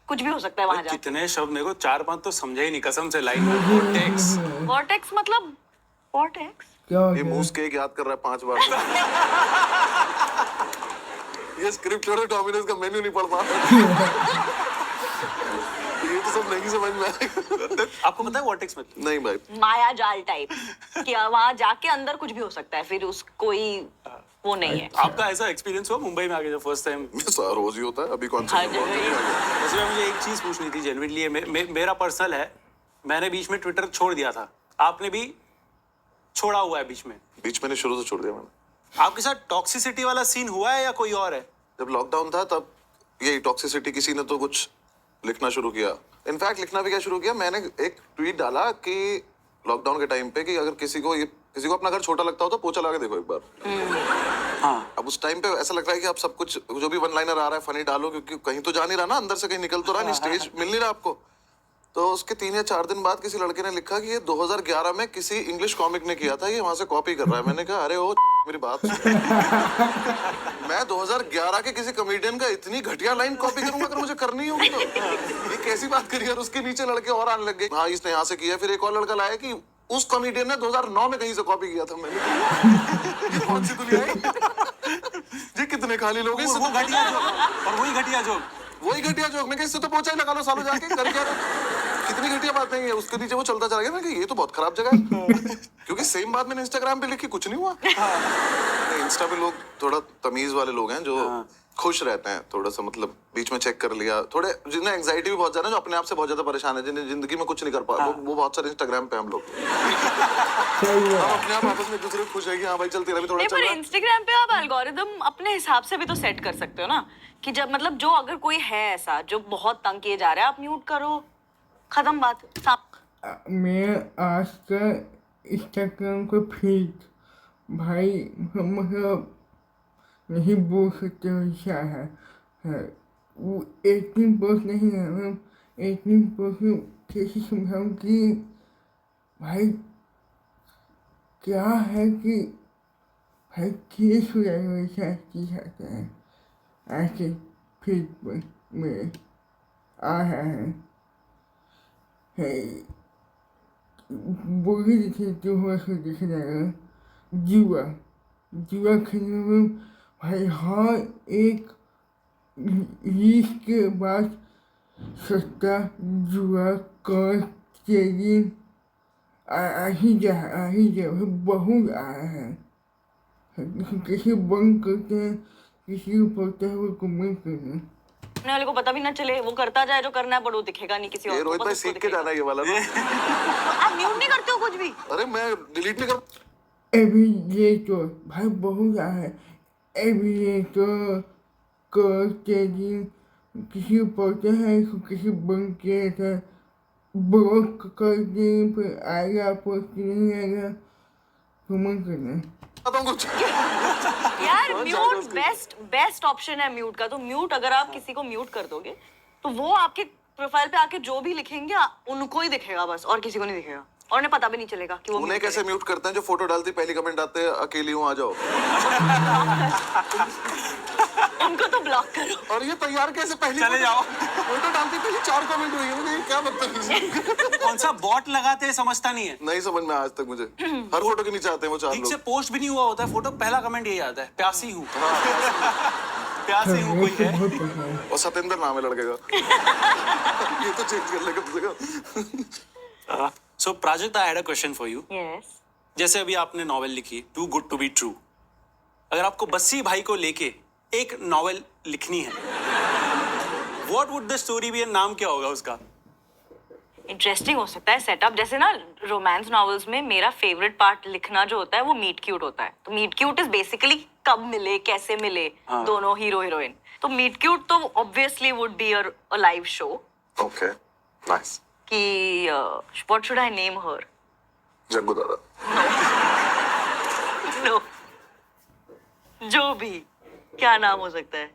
कुछ भी हो सकता है वहां जाके। कितने शब्द मेरे को 4-5 तो समझा ही नहीं कसम से लाइन। vortex Vortex मतलब vortex? क्या हो ये गया? मूस केक याद कर रहा है 5 बार। ये स्क्रिप्ट छोड़ो, डोमिनोज का मेन्यू नहीं पढ़ पा। ये तो सब नहीं समझ में आएगा। आपको पता है वॉर्टेक्स मतलब? नहीं भाई, माया जाल टाइप कि वहां जाके अंदर कुछ भी हो सकता है, फिर उस कोई वो नहीं है। आपका ऐसा एक्सपीरियंस हुआ मुंबई में आके जब फर्स्ट टाइम? रोज ही होता है, अभी कौन सा हर जगह ही। वैसे मुझे एक चीज पूछनी थी जेन्युइनली, मेरा पर्सनल है, मैंने बीच में ट्विटर छोड़ दिया था, आपने भी छोड़ा हुआ है बीच में? बीच में शुरू से छोड़ दिया मैंने। आपके साथ टॉक्सिसिटी वाला सीन हुआ है या कोई और है? जब लॉकडाउन था तब यही टॉक्सिसिटी किसी ने तो कुछ लिखना शुरू किया। इनफैक्ट लिखना भी क्या शुरू किया, मैंने एक ट्वीट डाला कि लॉकडाउन के टाइम पे कि अगर किसी को अपना घर छोटा लगता हो तो पोछा लगा के देखो एक बार। हाँ। अब उस टाइम पे ऐसा लग रहा है कि आप सब कुछ जो भी वन लाइनर आ रहा है फनी डालो, क्योंकि कहीं तो जा नहीं रहा ना, अंदर से कहीं निकल तो रहा नहीं, स्टेज मिल नहीं रहा आपको। तो उसके 3 या 4 दिन बाद किसी लड़के ने लिखा कि ये 2011 में किसी इंग्लिश कॉमिक ने किया था, ये वहां से कॉपी कर रहा है। मैंने कहा अरे ओ मेरी बात सुन। मैं 2011 के किसी कॉमेडियन का इतनी घटिया लाइन कॉपी करूंगा अगर मुझे करनी होगी तो? ये कैसी बात करी। और उसके नीचे लड़के और आने लग गए, हाँ इसने यहाँ से किया। फिर एक और लड़का लाया कि उस कॉमेडियन ने 2009 में कहीं से कॉपी किया था। मैंने कहा ये कौन सी दुनिया है? ये कितने खाली लोग हैं। इससे वो तो घटिया जोक, और वही घटिया जोक, वही घटिया जोक। मैं इससे तो पोछा ही लगा लो सालों जाके, कर क्या कितनी घटिया बात नहीं है। उसके नीचे वो चलता चला गया, मैं कि ये तो बहुत खराब जगह है। क्योंकि सेम बात मैंने इंस्टाग्राम पे लिखी, कुछ नहीं हुआ। इंस्टा पे लोग थोड़ा तमीज वाले लोग हैं जो खुश रहते हैं, थोड़ा सा मतलब बीच में चेक कर लिया। थोड़े जिन्हें एंग्जाइटी भी बहुत ज्यादा है, जो अपने आप से बहुत ज्यादा परेशान है, जिन्हें जिंदगी में कुछ नहीं कर पा, वो बहुत सारे इंस्टाग्राम पे हम लोग हम अपने आप आपस में एक दूसरे को खुश है कि हाँ भाई चल तेरा भी थोड़ा नहीं, चल पर रहा है। इंस्टाग्राम पे आप एल्गोरिदम अपने हिसाब से भी तो सेट कर सकते हो ना, कि जब मतलब जो अगर कोई है ऐसा जो बहुत तंग किए जा रहा है, आप म्यूट करो, खत्म बात। मैं आज का इंस्टाग्राम को फीड भाई मतलब नहीं बोल सकते क्या है वो 18+ नहीं है। हम 18+ कैसे समझाऊँ कि भाई क्या है कि भाई केस हो जाएगा वैसा चीज आता है। ऐसे फीड पर में आ रहा है बोली दिखे जो हुआ सो देखा जाएगा। जुआ खेलने में भाई हर एक रीस के बाद सट्टा जुआ कर चेरिंग आ ही जा बहुत आ रहा है। किसी बंद करते हैं, किसी को पड़ता है वो कमेंट करते हैं, अपने वाले को पता भी ना चले, वो करता जाए जो करना है, पर वो दिखेगा नहीं किसी और ये को। रोहित भाई सीख के जाना है ये वाला ना। आप म्यूट नहीं करते हो कुछ भी? अरे मैं डिलीट नहीं कर। एविडेटर भाई बहुत आ है। एविडेटर कर चेरिंग किसी को पड़ता है, किसी बंद किया था ब्लॉक कर दें, फिर आएगा पोस्ट नहीं आएगा कमेंट करना। कुछ यार म्यूट बेस्ट ऑप्शन है म्यूट का। तो म्यूट अगर आप किसी को म्यूट कर दोगे तो वो आपके प्रोफाइल पे आके जो भी लिखेंगे उनको ही दिखेगा बस, और किसी को नहीं दिखेगा, और उन्हें पता भी नहीं चलेगा कि वो उन्हें कैसे म्यूट करते हैं जो फोटो डालती पहली कमेंट आते हैं अकेली हूँ आ जाओ। उनको तो ब्लॉक करो। और ये तैयार कैसे पहली चले जाओ। फोटो डालती पहली 4 कमेंट हुई है, ये क्या बदतमीजी। कौन सा बॉट लगाते हैं समझता नहीं है। नहीं समझ में आज तक मुझे। हर फोटो के नीचे आते हैं वो 4 ठीक से लोग। पोस्ट भी नहीं हुआ होता है फोटो, पहला कमेंट यही आता है, प्यासी हूँ। प्यासी हूँ कोई है। और सतेंद्र नाम है लड़के का। ये तो चेंज कर लेगा। So Prajakt, I had a question for you. Yes. जैसे अभी आपने नॉवेल लिखी too good to be true, अगर आपको बस्सी भाई को लेके एक नॉवेल लिखनी है, what would the story B and नाम क्या होगा उसका? इंटरेस्टिंग हो सकता है सेटअप। जैसे ना रोमांस नॉवेल्स में मेरा फेवरेट पार्ट लिखना जो होता है वो मीट क्यूट होता है। तो मीट क्यूट इज बेसिकली कब मिले, कैसे मिले दोनों हीरो हीरोइन। तो मीट क्यूट तो obviously would be a live show. Okay nice. कि व्हाट शुड आई नेम हर? जग्गू दादा। नो, जो भी क्या नाम हो सकता है?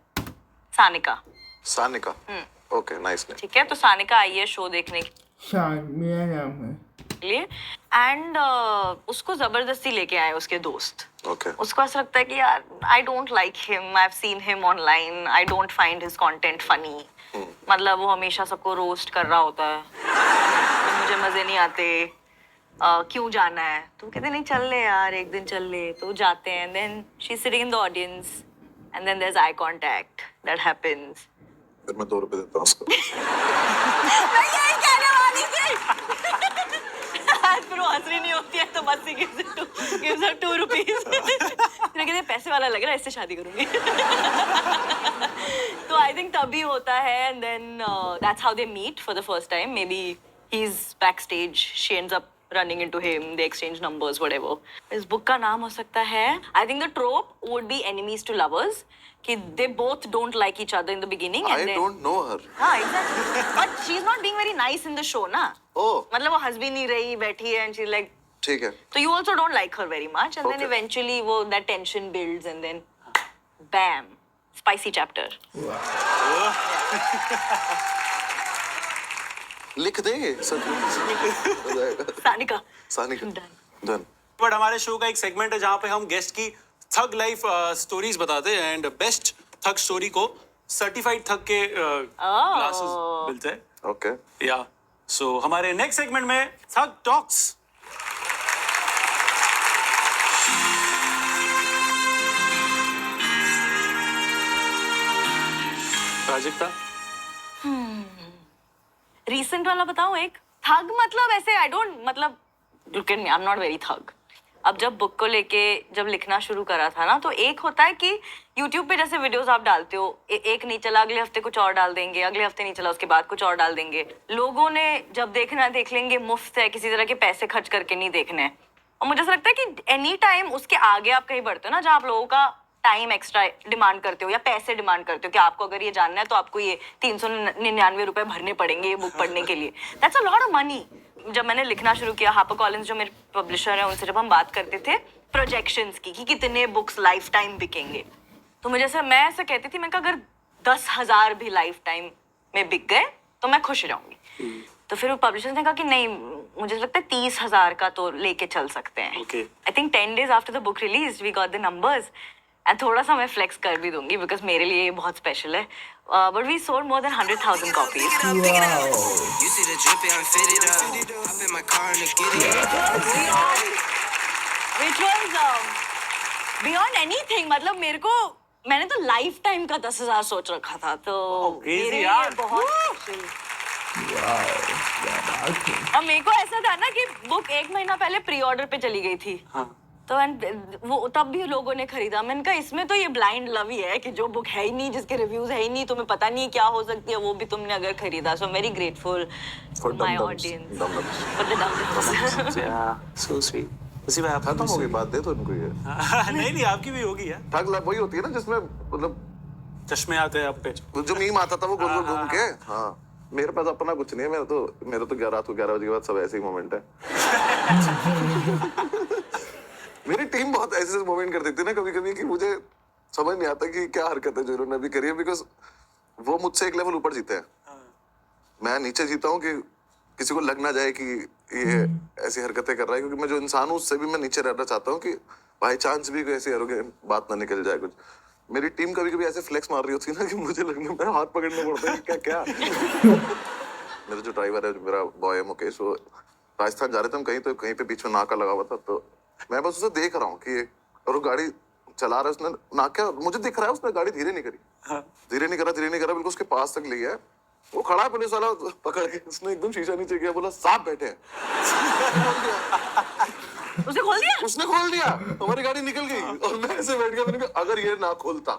Sanika. Sanika. Okay nice name. ठीक है, तो सानिका आई है शो देखने के शायद मेरा नाम है लिए, एंड उसको जबरदस्ती लेके आए उसके दोस्त। ओके। उसको ऐसा लगता है कि यार I don't like him, I have seen him online, I don't find his content funny. मतलब वो हमेशा सबको रोस्ट कर रहा होता है, तो मुझे मजे नहीं आते, क्यों जाना है? तो कहते नहीं चल ले यार, एक दिन चल ले। तो जाते हैं, then she is sitting in the audience and then there is eye contact that happens फिर मैं 2 रुपए देता हूँ उसको। मैं यही कहने वाली थी। आज फिर वो हंस रही नहीं होती है तो बस ही gives her 2 rupees। फिर कहते पैसे वाला लग रहा है, इससे शादी करूंगी। तो I think तभी होता है, and then that's how they meet for the first time. Maybe he's backstage, she ends up running into him, they exchange numbers, whatever. इस book का नाम हो सकता है, I think the trope would be enemies to lovers, कि they both don't like each other in the beginning. I don't know her. हाँ, exactly. But she's not being very nice in the show, ना? Oh. मतलब वो हंस भी नहीं रही, बैठी है, and she's like, ठीक है। so you also don't like her very much, and then Okay. eventually वो that tension builds, and then bam, spicy chapter. लिख दे सच में। Sanika. Sanika. Done. Done. But हमारे शो का एक सेगमेंट है जहाँ पे हम गेस्ट की थग लाइफ स्टोरीज बताते हैं, एंड बेस्ट थग स्टोरी को सर्टिफाइड थग के क्लासेस मिलते हैं। Okay. या सो हमारे नेक्स्ट सेगमेंट में थग टॉक्स। प्राजक्ता, Recent वाला बताऊं एक? थग मतलब ऐसे I don't मतलब look at me, I'm not very thug. अब जब बुक को लेके जब लिखना शुरू करा था ना, तो एक होता है कि YouTube पे जैसे वीडियोस आप डालते हो, एक नहीं चला अगले हफ्ते कुछ और डाल देंगे, अगले हफ्ते नहीं चला उसके बाद कुछ और डाल देंगे। लोगों ने जब देखना देख लेंगे, मुफ्त है, किसी तरह के पैसे खर्च करके नहीं देखने हैं। और मुझे ऐसा लगता है कि एनी टाइम उसके आगे आप कहीं बढ़ते हो ना, जहाँ आप लोगों का टाइम एक्स्ट्रा डिमांड करते हो या पैसे डिमांड करते हो कि आपको अगर ये जानना है तो आपको ये 399 रुपए भरने पड़ेंगे ये बुक पढ़ने के लिए। That's a lot of money. जब मैंने लिखना शुरू किया, हापर कॉलिंस जो मेरे पब्लिशर है, उनसे जब हम बात करते थे प्रोजेक्शंस की कि कितने बुक्स लाइफ टाइम बिकेंगे, तो मुझे ऐसा मैं ऐसा कहती थी, मैं कहा अगर 10,000 भी लाइफ टाइम में बिक गए तो मैं खुश रहूंगी। तो फिर वो पब्लिशर्स ने कहा कि नहीं, मुझे लगता है 30,000 का तो लेके चल सकते हैं। Okay. I think 10 days after the book release we got the numbers, and थोड़ा सा मैं फ्लेक्स कर भी दूंगी बिकॉज मेरे लिए ये बहुत स्पेशल है। But we sold more than 100,000 copies. You see the drippy, I'm fitted up. Hop in my car and get it. Which was beyond anything. मतलब मेरे को, मैंने तो लाइफ टाइम का 10,000 सोच रखा था, तो crazy मेरे लिए यार। बहुत special। और मेरे को ऐसा था ना कि बुक 1 महीना पहले प्री ऑर्डर पे चली गई थी। हाँ। तो वो तब भी लोगों ने खरीदा। मैंने कहा इसमें तो ये ब्लाइंड लव ही है कि जो बुक है ही नहीं, जिसके रिव्यूज है ही नहीं, तुम्हें पता नहीं क्या हो सकती है, वो भी तुमने अगर खरीदा। So very grateful For my dum-dums. Audience Dum-dums. For the dum-dums. Yeah, so sweet. उसी में आप खत्म हो गई बात, दे तो इनको ये। नहीं नहीं, आपकी भी होगी यार। ठग लाभ वही होती है ना जिसमें मतलब चश्मे आते हैं आप पे। वो जो मीम आता था वो गोल गोल घूम के। हाँ, मेरे पास अपना कुछ नहीं है, मेरे तो 11 बजे के बाद सब ऐसे ही मोमेंट है। मेरी टीम बहुत ऐसे मोमेंट कर देती है ना कभी कभी कि मुझे समझ नहीं आता कि क्या हरकत है जो इन्होंने अभी करी है, बिकॉज वो मुझसे एक लेवल ऊपर जीते हैं, मैं नीचे जीता हूँ कि किसी को लग ना जाए कि ये ऐसी हरकतें कर रहा है, क्योंकि मैं जो इंसान हूँ उससे भी मैं नीचे रहना चाहता हूँ कि बाई चांस भी कोई ऐसी एरोगेंट बात ना निकल जाए कुछ। मेरी टीम कभी कभी ऐसे फ्लेक्स मार रही होती है ना कि मुझे लगने में हाथ पकड़ना पड़ता है कि क्या मेरा जो ड्राइवर है, जो मेरा बॉय है मुकेश, वो राजस्थान जा रहे थे हम कहीं, तो कहीं पे बीच में नाका लगा हुआ था, तो मैं बस उसे देख रहा हूँ कि और वो गाड़ी चला रहा है, उसने नाका मुझे दिख रहा है, उसने गाड़ी धीरे नहीं करी, धीरे नहीं करा बिल्कुल उसके पास तक ले गया। वो खड़ा है पुलिस वाला पकड़ के, उसने एकदम शीशा नीचे किया, बोला सांप बैठे हैं। उसने खोल दिया? उसने खोल दिया, हमारी गाड़ी निकल गई और मैं ऐसे बैठ गया, मैंने कहा अगर ये ना खोलता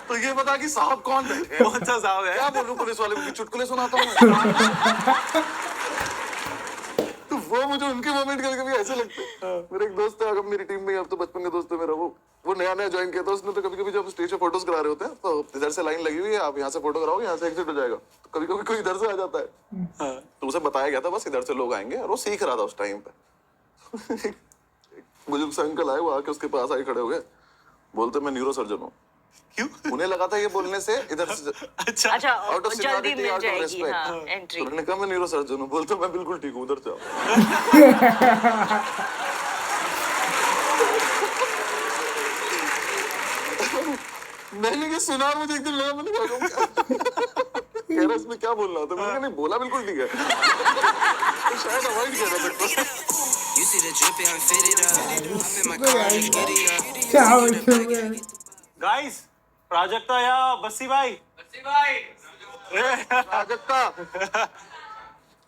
तो ये बता कि साहब कौन बैठे हैं? कौन सा साहब है? क्या बोलूं पुलिस वाले को, चुटकुले सुनाता हूँ। तो वो मुझे उनके मोमेंट कभी ऐसे लगते हैं। मेरे एक दोस्त है, अगर मेरी टीम में, अब तो बचपन का दोस्त है मेरा, वो नया ज्वाइन किया था उसने, तो कभी जब स्टेज पे फोटोज करा रहे होते हैं तो इधर से लाइन लगी हुई है, आप यहाँ से फोटो कराओगे, यहाँ से एग्जिट हो जाएगा, तो कभी कोई इधर से आ जाता है, तो उसे बताया गया था बस इधर से लोग आएंगे, और वो सीख रहा था उस टाइम पे। बुजुर्ग से अंकल आए, वो आके उसके पास आए, खड़े हो गए, बोलते मैं न्यूरो सर्जन हूँ। क्यों? उन्हें लगा था ये बोलने से इधर से अच्छा, आउट ऑफ जल्दी मिल जाएगी रिस्पेक्ट, एंट्री। उन्होंने कहा मैं न्यूरो सर्जन हूँ, बोलते मैं बिल्कुल ठीक हूँ, उधर से आओ। मैंने क्या सुना, मुझे एकदम लगा, मैंने कह रहा इसमें क्या बोलना होता है, मैंने कहा नहीं बोला बिल्कुल ठीक है। तो शायद अवॉइड कर रहा था। You see the drippy, I'm fitted up. Hop in my car and get it up. Guys Prajakta या बस्सी भाई? Prajakta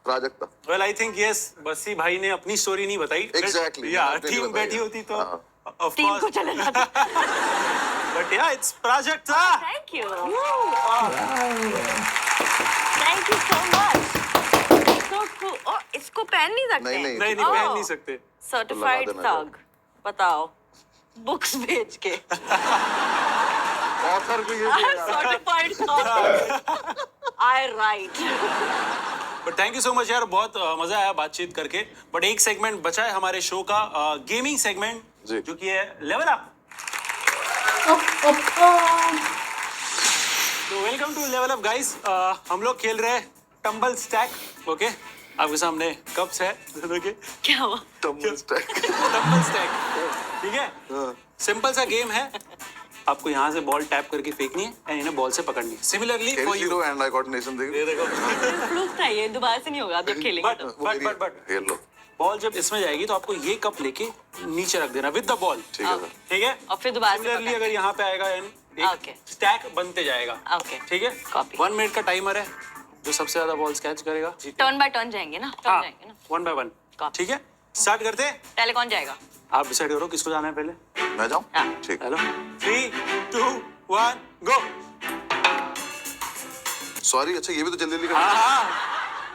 Prajakta well I think yes, Bassi भाई ने अपनी स्टोरी नहीं बताई. Exactly. या मैंने नहीं टीम बताई बैठी है. होती तो हाँ. ऑफ टीम को कोर्स, चले जाते. But yeah it's Prajakta. Thank you. Thank you so much. So cool. ओ इसको पहन नहीं सकते. नहीं, नहीं. नहीं नहीं पहन नहीं सकते. सर्टिफाइड लगा देना थग. बताओ. बुक्स भेज के. ऑथर भी ये certified tug. I right. But thank you so much यार, बहुत मजा आया बातचीत करके. बट एक सेगमेंट बचा है हमारे शो का, गेमिंग सेगमेंट, जी. जो कि है लेवल अप. तो welcome to level up guys. हम लोग खेल रहे हैं टंबल स्टैक. ओके, आपके सामने कप्स है दोनों के. क्या हुआ? Tumble stack. टंबल स्टैक, ठीक है. हाँ. सिंपल सा गेम है. आपको यहाँ से बॉल टैप करके फेंकनी है एंड इन्हें बॉल से पकड़नी है. Similarly for you. K0 and I coordination देखो. ये देखो. फ्लूक था ये, दोबारा से नहीं होगा जब खेलेंगे तो. वो मेरी- बट ये लो. बॉल जब इसमें जाएगी तो आपको ये कप लेके नीचे रख देना विद द बॉल. ठीक है सर. ठीक है. और फिर दोबारा से सिमिलरली पकड़. अगर यहाँ पे आएगा Okay. स्टैक बनते जाएगा. Okay. ठीक है. Copy. 1 मिनट का टाइमर है. जो सबसे ज्यादा बॉल कैच करेगा टर्न बाय टर्न जाएंगे ना. टर्न जाएंगे ना. 1 by 1. Copy. ठीक है. स्टार्ट करते हैं. पहले कौन जाएगा? आप डिसाइड करो किसको जाना है पहले. मैं जाऊँ? हाँ. ठीक. हेलो. 3 2 1 गो. सॉरी. अच्छा ये भी तो जल्दी जल्दी हाँ कर. हाँ.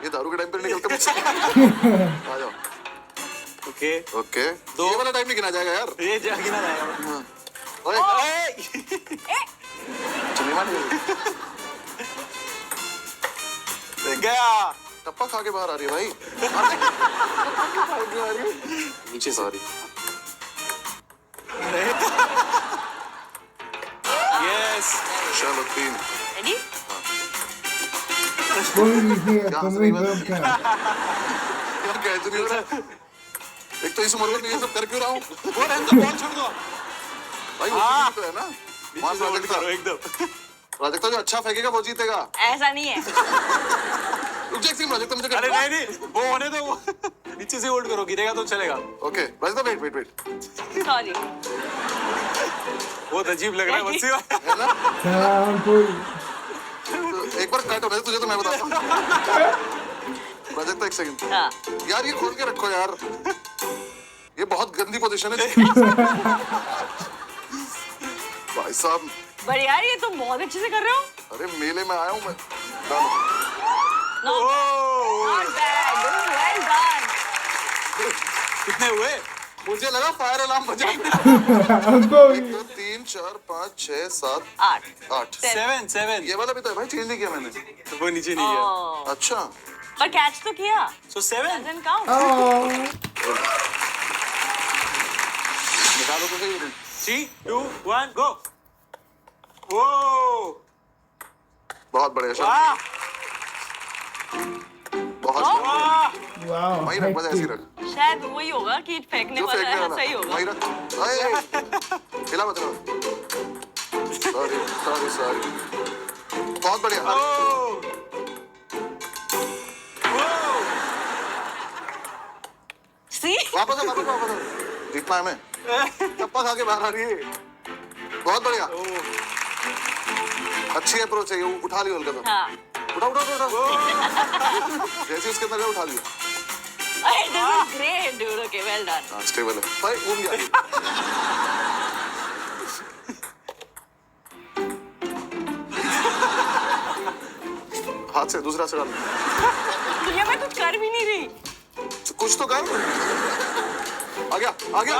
ये दारू के टाइम पे निकलता मुझसे. आ जाओ. ओके. ओके. दो. ये वाला टाइम नहीं गिना जाएगा यार. ये जाएगी ना जाएगा. ओए. ए! चलिए मान गया. टप्पा खा के बाहर आ रही है भाई. नीचे सॉरी. यस. चलो 3. रेडी? यार कैसे नहीं हो रहा. एक तो इस उम्र में ये सब कर क्यों रहा हूँ. वो रहने दो, बॉल छोड़ दो. भाई वो हाँ. तो है ना. नीचे वहाँ से होल्ड प्राजक्ता. करो एकदम. प्राजक्ता जो अच्छा फेंकेगा वो जीतेगा. ऐसा नहीं है. रुक जा एक सेकंड. प्राजक्ता मुझे अरे नहीं नहीं, वो होने दो. वो नीचे से होल्ड करो, गिरेगा तो चलेगा. Okay. Prajakta wait wait wait. Sorry. बहुत अजीब लग रहा है बच्ची. है ना. तो एक बार कट होने दे तुझे तो मैं बताता हूँ. प्राजक्ता एक सेकंड. हाँ. यार ये खोल के रखो यार. ये बहुत गंदी पोजीशन है. भाई साहब. बट यार ये तो बहुत अच्छे से कर रहे हो. अरे मेले में आया हूँ मैं. डालो. Not bad. Well done. कितने हुए? मुझे लगा फायर अलार्म बजा. 1 2 3 4 5 6 7 8. 8. 7 ये वाला भी तो है भाई. चेंज नहीं किया मैंने. तो वो नीचे नहीं गया. Oh. अच्छा. पर कैच तो किया. सो 7. Doesn't count. निकालो तो सही. 3 2 1 गो. वो बहुत बढ़िया शॉट. वाह बहुत. वाह. वही रख बस ऐसे ही रख. शायद वही होगा कि फेंकने जो वाला फेंकने है वाला सही होगा. वही रख. अरे हिला मत रहो. Sorry sorry sorry. बहुत बढ़िया. See? वापस आओ वापस आओ वापस आओ. जीतना है मैं. टप्पा खा के बाहर आ रही है. बहुत बढ़िया. अच्छी अप्रोच है ये. उठा लियो हल्का सा. हाँ. उठा उठा उठा उठा. जैसे उसके अंदर उठा लियो. Hey, this is great, dude. Okay, well done. हाँ स्टेबल है. भाई घूम गया. हाथ से दूसरा से डाल. दुनिया में कुछ कर भी नहीं रही. कुछ तो कर. आ गया आ गया.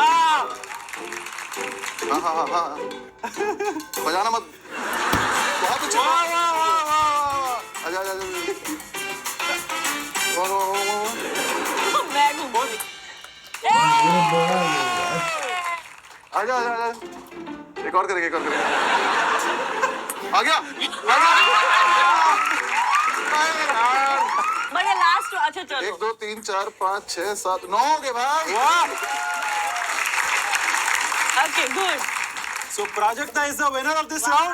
हाँ हाँ हाँ हाँ. बजाना मत. बहुत अच्छा. आजा आजा आजा. वाह, वाह, वाह, वाह. मैं घूम गई. आजा आजा आजा. एक और करेंगे एक और करेंगे. आ गया आ गया. मैंने लास्ट. अच्छा चलो. 1 2 3 4 5 6 7 9 हो गए भाई. Okay, good. So Prajakta is the winner of this round.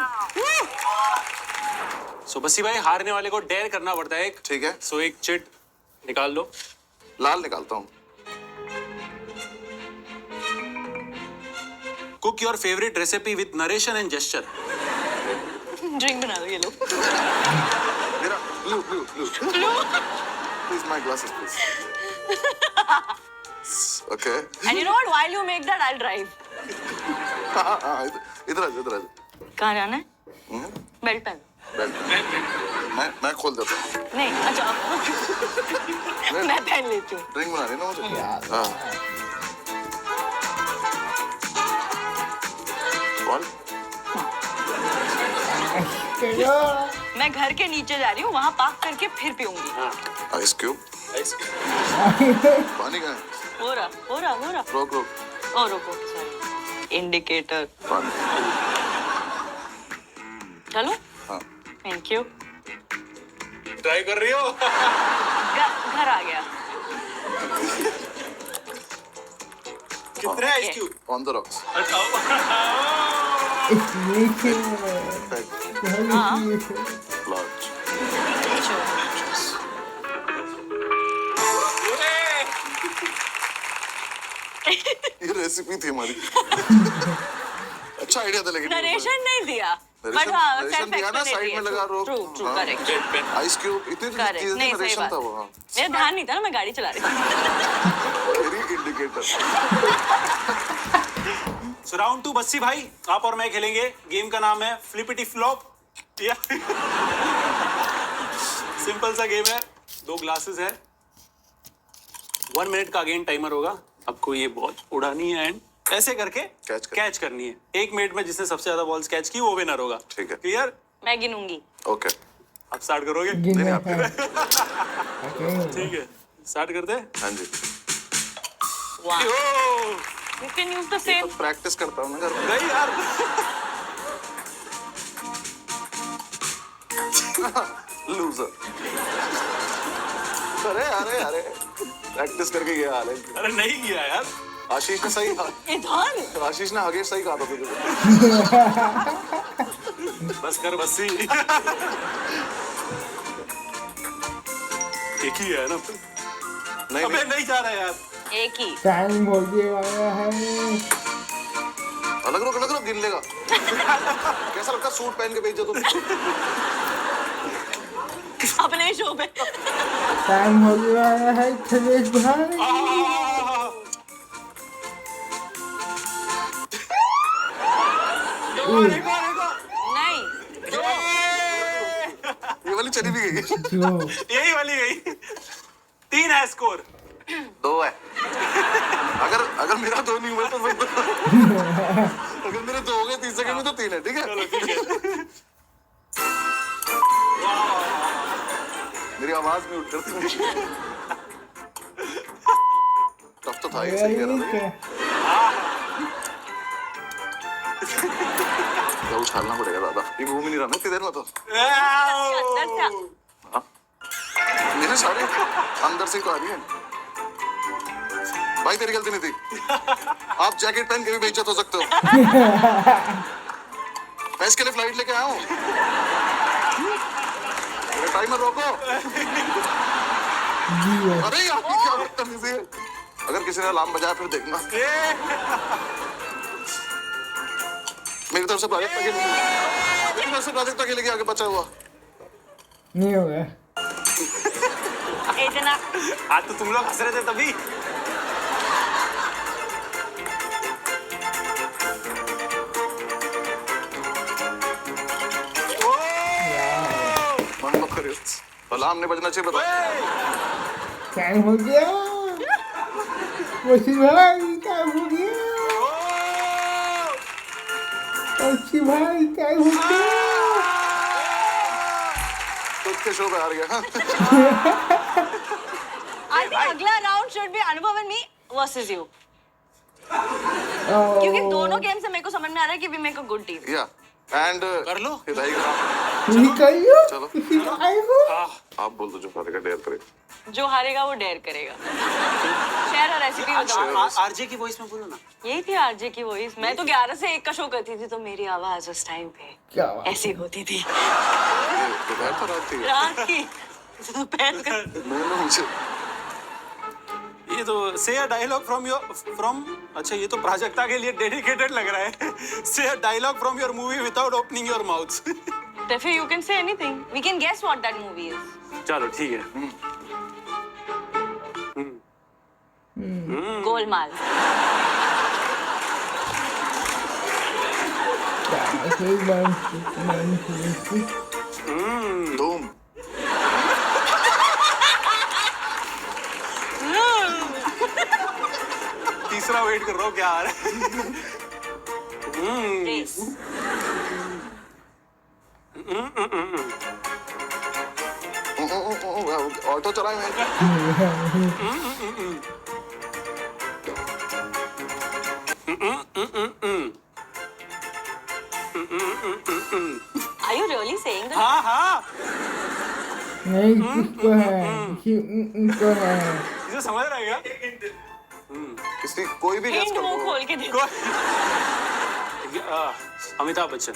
So Bassi भाई, हारने वाले को डेयर करना पड़ता है एक. ठीक है. सो एक चिट निकाल लो. लाल निकालता हूँ. Cook your favourite recipe with narration and gesture. Drink बना दो ये लो. मेरा blue. Please, my glasses, please. Okay. And you know what? While you make that, I'll drive. हाँ, इधर आ. कहाँ जाना है? बेल्ट पहन. मैं खोल देता हूँ. नहीं, अच्छा. मैं पहन लेती हूँ. ड्रिंक बना रही ना मुझे. हाँ. कौन? मैं घर के नीचे जा रही हूँ, वहाँ पार्क करके फिर पीऊंगी. Ice cube. पानी कहाँ है? हो रहा. रोक. ओ रुको, सॉरी. इंडिकेटर. पानी. चलो. हाँ. Thank you. ट्राई कर रही हो? घर आ गया. कितने ice cube? On the rocks. Large. ये रेसिपी थी हमारी. अच्छा आइडिया था लेकिन. नरेशन नहीं दिया. बट नरेशन दिया ना, साइड में लगा रोक. True correct. आइस क्यूब इतनी करेक्ट. चीजें नहीं, सही नरेशन बात. था वो. हाँ. मेरा ध्यान नहीं था ना, मैं गाड़ी चला रही थी. Very indicator. So round 2 Bassi भाई, आप और मैं खेलेंगे. गेम का नाम है फ्लिपिटी फ्लॉप. सिंपल सा गेम है. 2 ग्लासेस है. 1 मिनट का अगेन टाइमर होगा. आपको ये बॉल उड़ानी है एंड ऐसे करके कैच करनी है. 1 मिनट में जिसने सबसे ज्यादा बॉल्स कैच की वो विनर होगा. ठीक है. क्लियर? मैं गिनूंगी. ओके. आप स्टार्ट करोगे? नहीं आप. ठीक है, स्टार्ट करते हैं. हाँ जी. Wow. Oh, You can use the same. Practice करता हूँ ना घर में. नहीं यार. लूजर. अरे प्रैक्टिस करके ये हाल है. अरे नहीं किया यार. आशीष ने सही कहा. इधर. आशीष ने आगे सही कहा था तुझे. बस कर बस्सी. एक ही है ना. नहीं अबे नहीं जा रहा यार. एक ही. टाइम होने वाला है. अलग रुक गिन लेगा. कैसा लगता सूट पहन के भेज दो तुम. अपने शो पे. टाइम होने वाला है. खलेश भाई. नहीं. ये वाली चली भी गई. जो यही वाली गई. 3 है स्कोर. 2 है. अगर मेरा 2 नहीं हुआ तो अगर मेरे 2 हो गए 30 सेकंड में तो 3 है. ठीक है. मेरी आवाज में उठ करती. तब तो था ये सही कह रहा था. तो उछालना पड़ेगा दादा. ये घूम ही नहीं रहा ना इतनी देर में तो. अंदर से. मेरे सारे अंदर से तो आ रही है. भाई तेरी गलती नहीं थी. आप जैकेट पहन के भी बेइज्जत हो सकते हो. मैं इसके लिए फ्लाइट लेके आया हूँ. मेरा टाइमर रोको. अरे यार क्या बदतमीजी है. अगर किसी ने अलार्म बजाया फिर देखना. मेरी तरफ से प्रोजेक्ट के लिए आगे बचा हुआ. नहीं होगा. इतना. आज तो तुम लोग हंस रहे थे तभी. मन मत करियो. अलार्म नहीं बजना चाहिए. बताओ. टाइम हो गया. वसी भाई टाइम हो गया. वसी भाई टाइम हो गया. खुद के शो पे हार गया. I think अगला राउंड should be अनुभव and me versus you. क्योंकि दोनों गेम से मेरे को समझ में आ रहा है कि we make a good team. या एंड कर लो. निकलियो. चलो. किसी को आएगा. आप बोल दो जो हारेगा डेयर करे. जो हारेगा वो डेयर करेगा. शेयर और रेसिपी बताओ. आरजे की वॉइस में बोलो ना. यही थी आरजे की वॉइस. मैं तो 11 से 1 का शो करती थी तो मेरी आवाज उस टाइम पे क्या बात. ऐसी होती थी. दोपहर तो रात थी. रात की. दोपहर का. मैंने मुझे ये तो से अ डायलॉग फ्रॉम अच्छा ये तो प्राजक्ता के लिए डेडिकेटेड लग रहा है. Say a dialogue from your movie without opening your mouth. Therefore, you can say anything. We can guess what that movie is. चलो ठीक है. Golmaal. धूम. तीसरा वेट कर रहा हूँ क्या आ रहा है. Race. ऑटो चलाए मैं. Are you really saying that? हाँ हाँ. नहीं किसको है उनको है इसे समझ रहा है क्या? किसी कोई भी गेस Hint कर मुंह दो. खोल के देखो. अमिताभ बच्चन.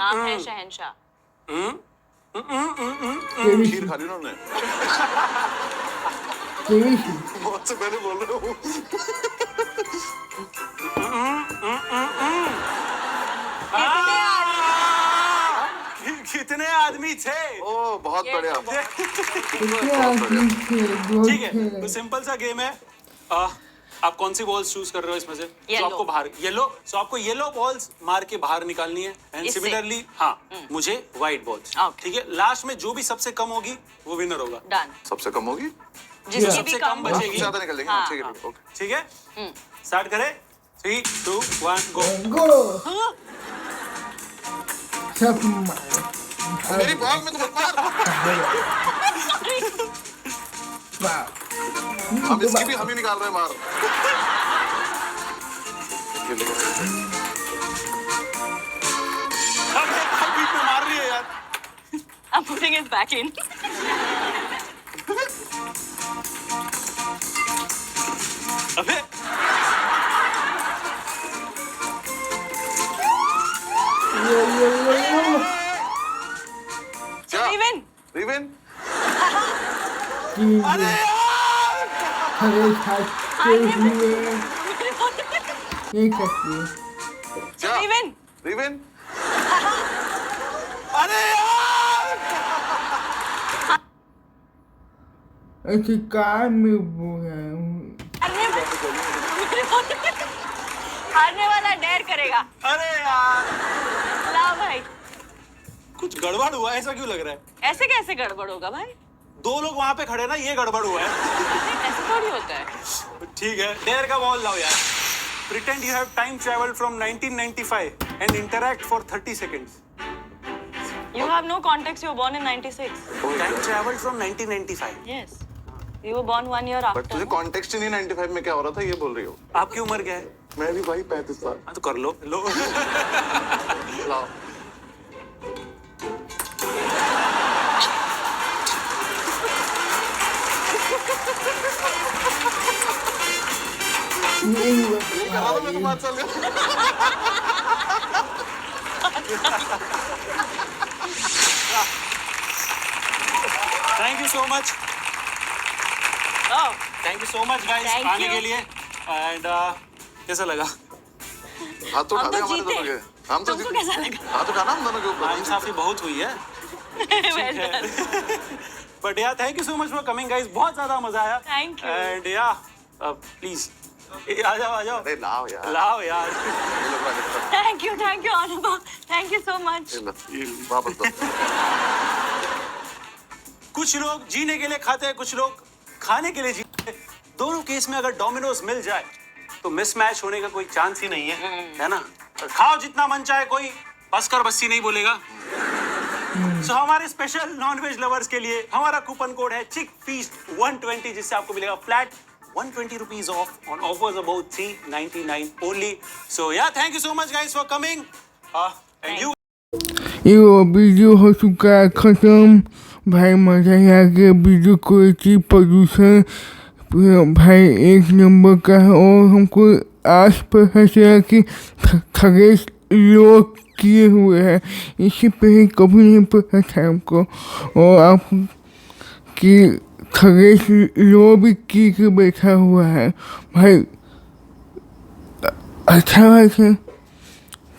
आप हैं शहंशाह. खीर खा ली उन्होंने. बहुत से पहले बोल रहा हूँ. कितने आदमी थे? ओ बहुत ये बढ़िया. तो ठीक है, तो सिंपल सा गेम है. आप कौन सी बॉल्स चूज कर रहे हो इसमें से? जो Yellow. आपको बाहर येलो, सो आपको येलो बॉल्स मार के बाहर निकालनी है. एंड इससे? सिमिलरली हाँ मुझे व्हाइट बॉल्स. Okay. ठीक है, लास्ट में जो भी सबसे कम होगी वो विनर होगा. Done. सबसे कम होगी. जिसकी भी सबसे कम कम बचेगी. ज्यादा निकल लेंगे. हाँ, ठीक है हाँ. ओके. ठीक है, स्टार्ट करें. 3 2 1 गो. गो सब मेरी बॉल में तो मत मार. हम इसकी भी हम ही निकाल रहे हैं मार. ये देखो. अबे बीच में मार रही है यार. I'm putting it back in. अबे क्या? We win. रिवेन. अरे यार. खड़े खाते हुए एक सकते क्या? We win. रिवेन. अरे यार. ऐसे कार में वो है हारने वाला डेयर करेगा. अरे यार, ला भाई. कुछ गड़बड़ हुआ, ऐसा क्यों लग रहा है? ऐसे कैसे गड़बड़ होगा भाई? दो लोग वहां पे खड़े ना, ये गड़बड़ हुआ है. ऐसे थोड़ी होता है. ठीक है, डेयर का बॉल लाओ यार. Pretend you have time traveled from 1995 and interact for 30 seconds. You have no context. You were born in 96. Time traveled from 1995. Yes. You were born 1 year but after. तुझे कॉन्टेक्स्ट ही नहीं 95 में क्या हो रहा था ये बोल रही हो. आपकी उम्र क्या है? मैं भी भाई 35 साल. हाँ तो कर लो. लाओ. करा दो मैं तो 5 साल का. Thank you so much. Oh. Thank you so much guys Thank आने you. के लिए. एंड कैसा लगा? हाथ तो हम उठा दे तो हमारे जीते. दोनों के. हम तो तुमको जीते. कैसा लगा? हाथ उठाना हम दोनों के ऊपर. नाइंसाफी बहुत हुई है. Well done. बट यार thank you so much for coming guys. बहुत ज्यादा मजा आया. Thank you. एंड या प्लीज आ जाओ. अरे लाओ यार. लाओ यार. ये लोग आगे तक. Thank you, Anubha. Thank you so much. ये लो, वापस दो. कुछ लोग जीने के लिए खाते हैं, कुछ लोग खाने के लिए जीते हैं. दोनों केस में अगर डोमिनोज मिल जाए तो मिसमैच होने का कोई चांस ही नहीं है ना. खाओ जितना मन चाहे, कोई बस कर बस्सी नहीं बोलेगा. सो हमारे स्पेशल नॉनवेज लवर्स के लिए हमारा कूपन कोड है चिक फीस्ट 120, जिससे आपको मिलेगा flat 120 rupees off on offers about 399 only. So yeah, thank you so much guys for coming. And you ये वो वीडियो हो चुका है खत्म. भाई मजा ही आ गया. वीडियो क्वालिटी प्रदूषण भाई एक नंबर का है. और हमको आस पता चला कि खगेश लोग किए हुए हैं. इससे पहले कभी नहीं पता था हमको. और आप कि खगेश लो भी की बैठा हुआ है भाई. अच्छा बात है.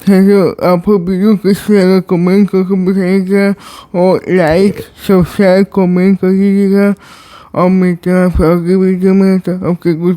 तो आपको वीडियो कैसे लगा कमेंट करके बताइएगा और लाइक सब्सक्राइब कमेंट कर दीजिएगा और मिलते हैं फिर अगली वीडियो में। तो आपके कुछ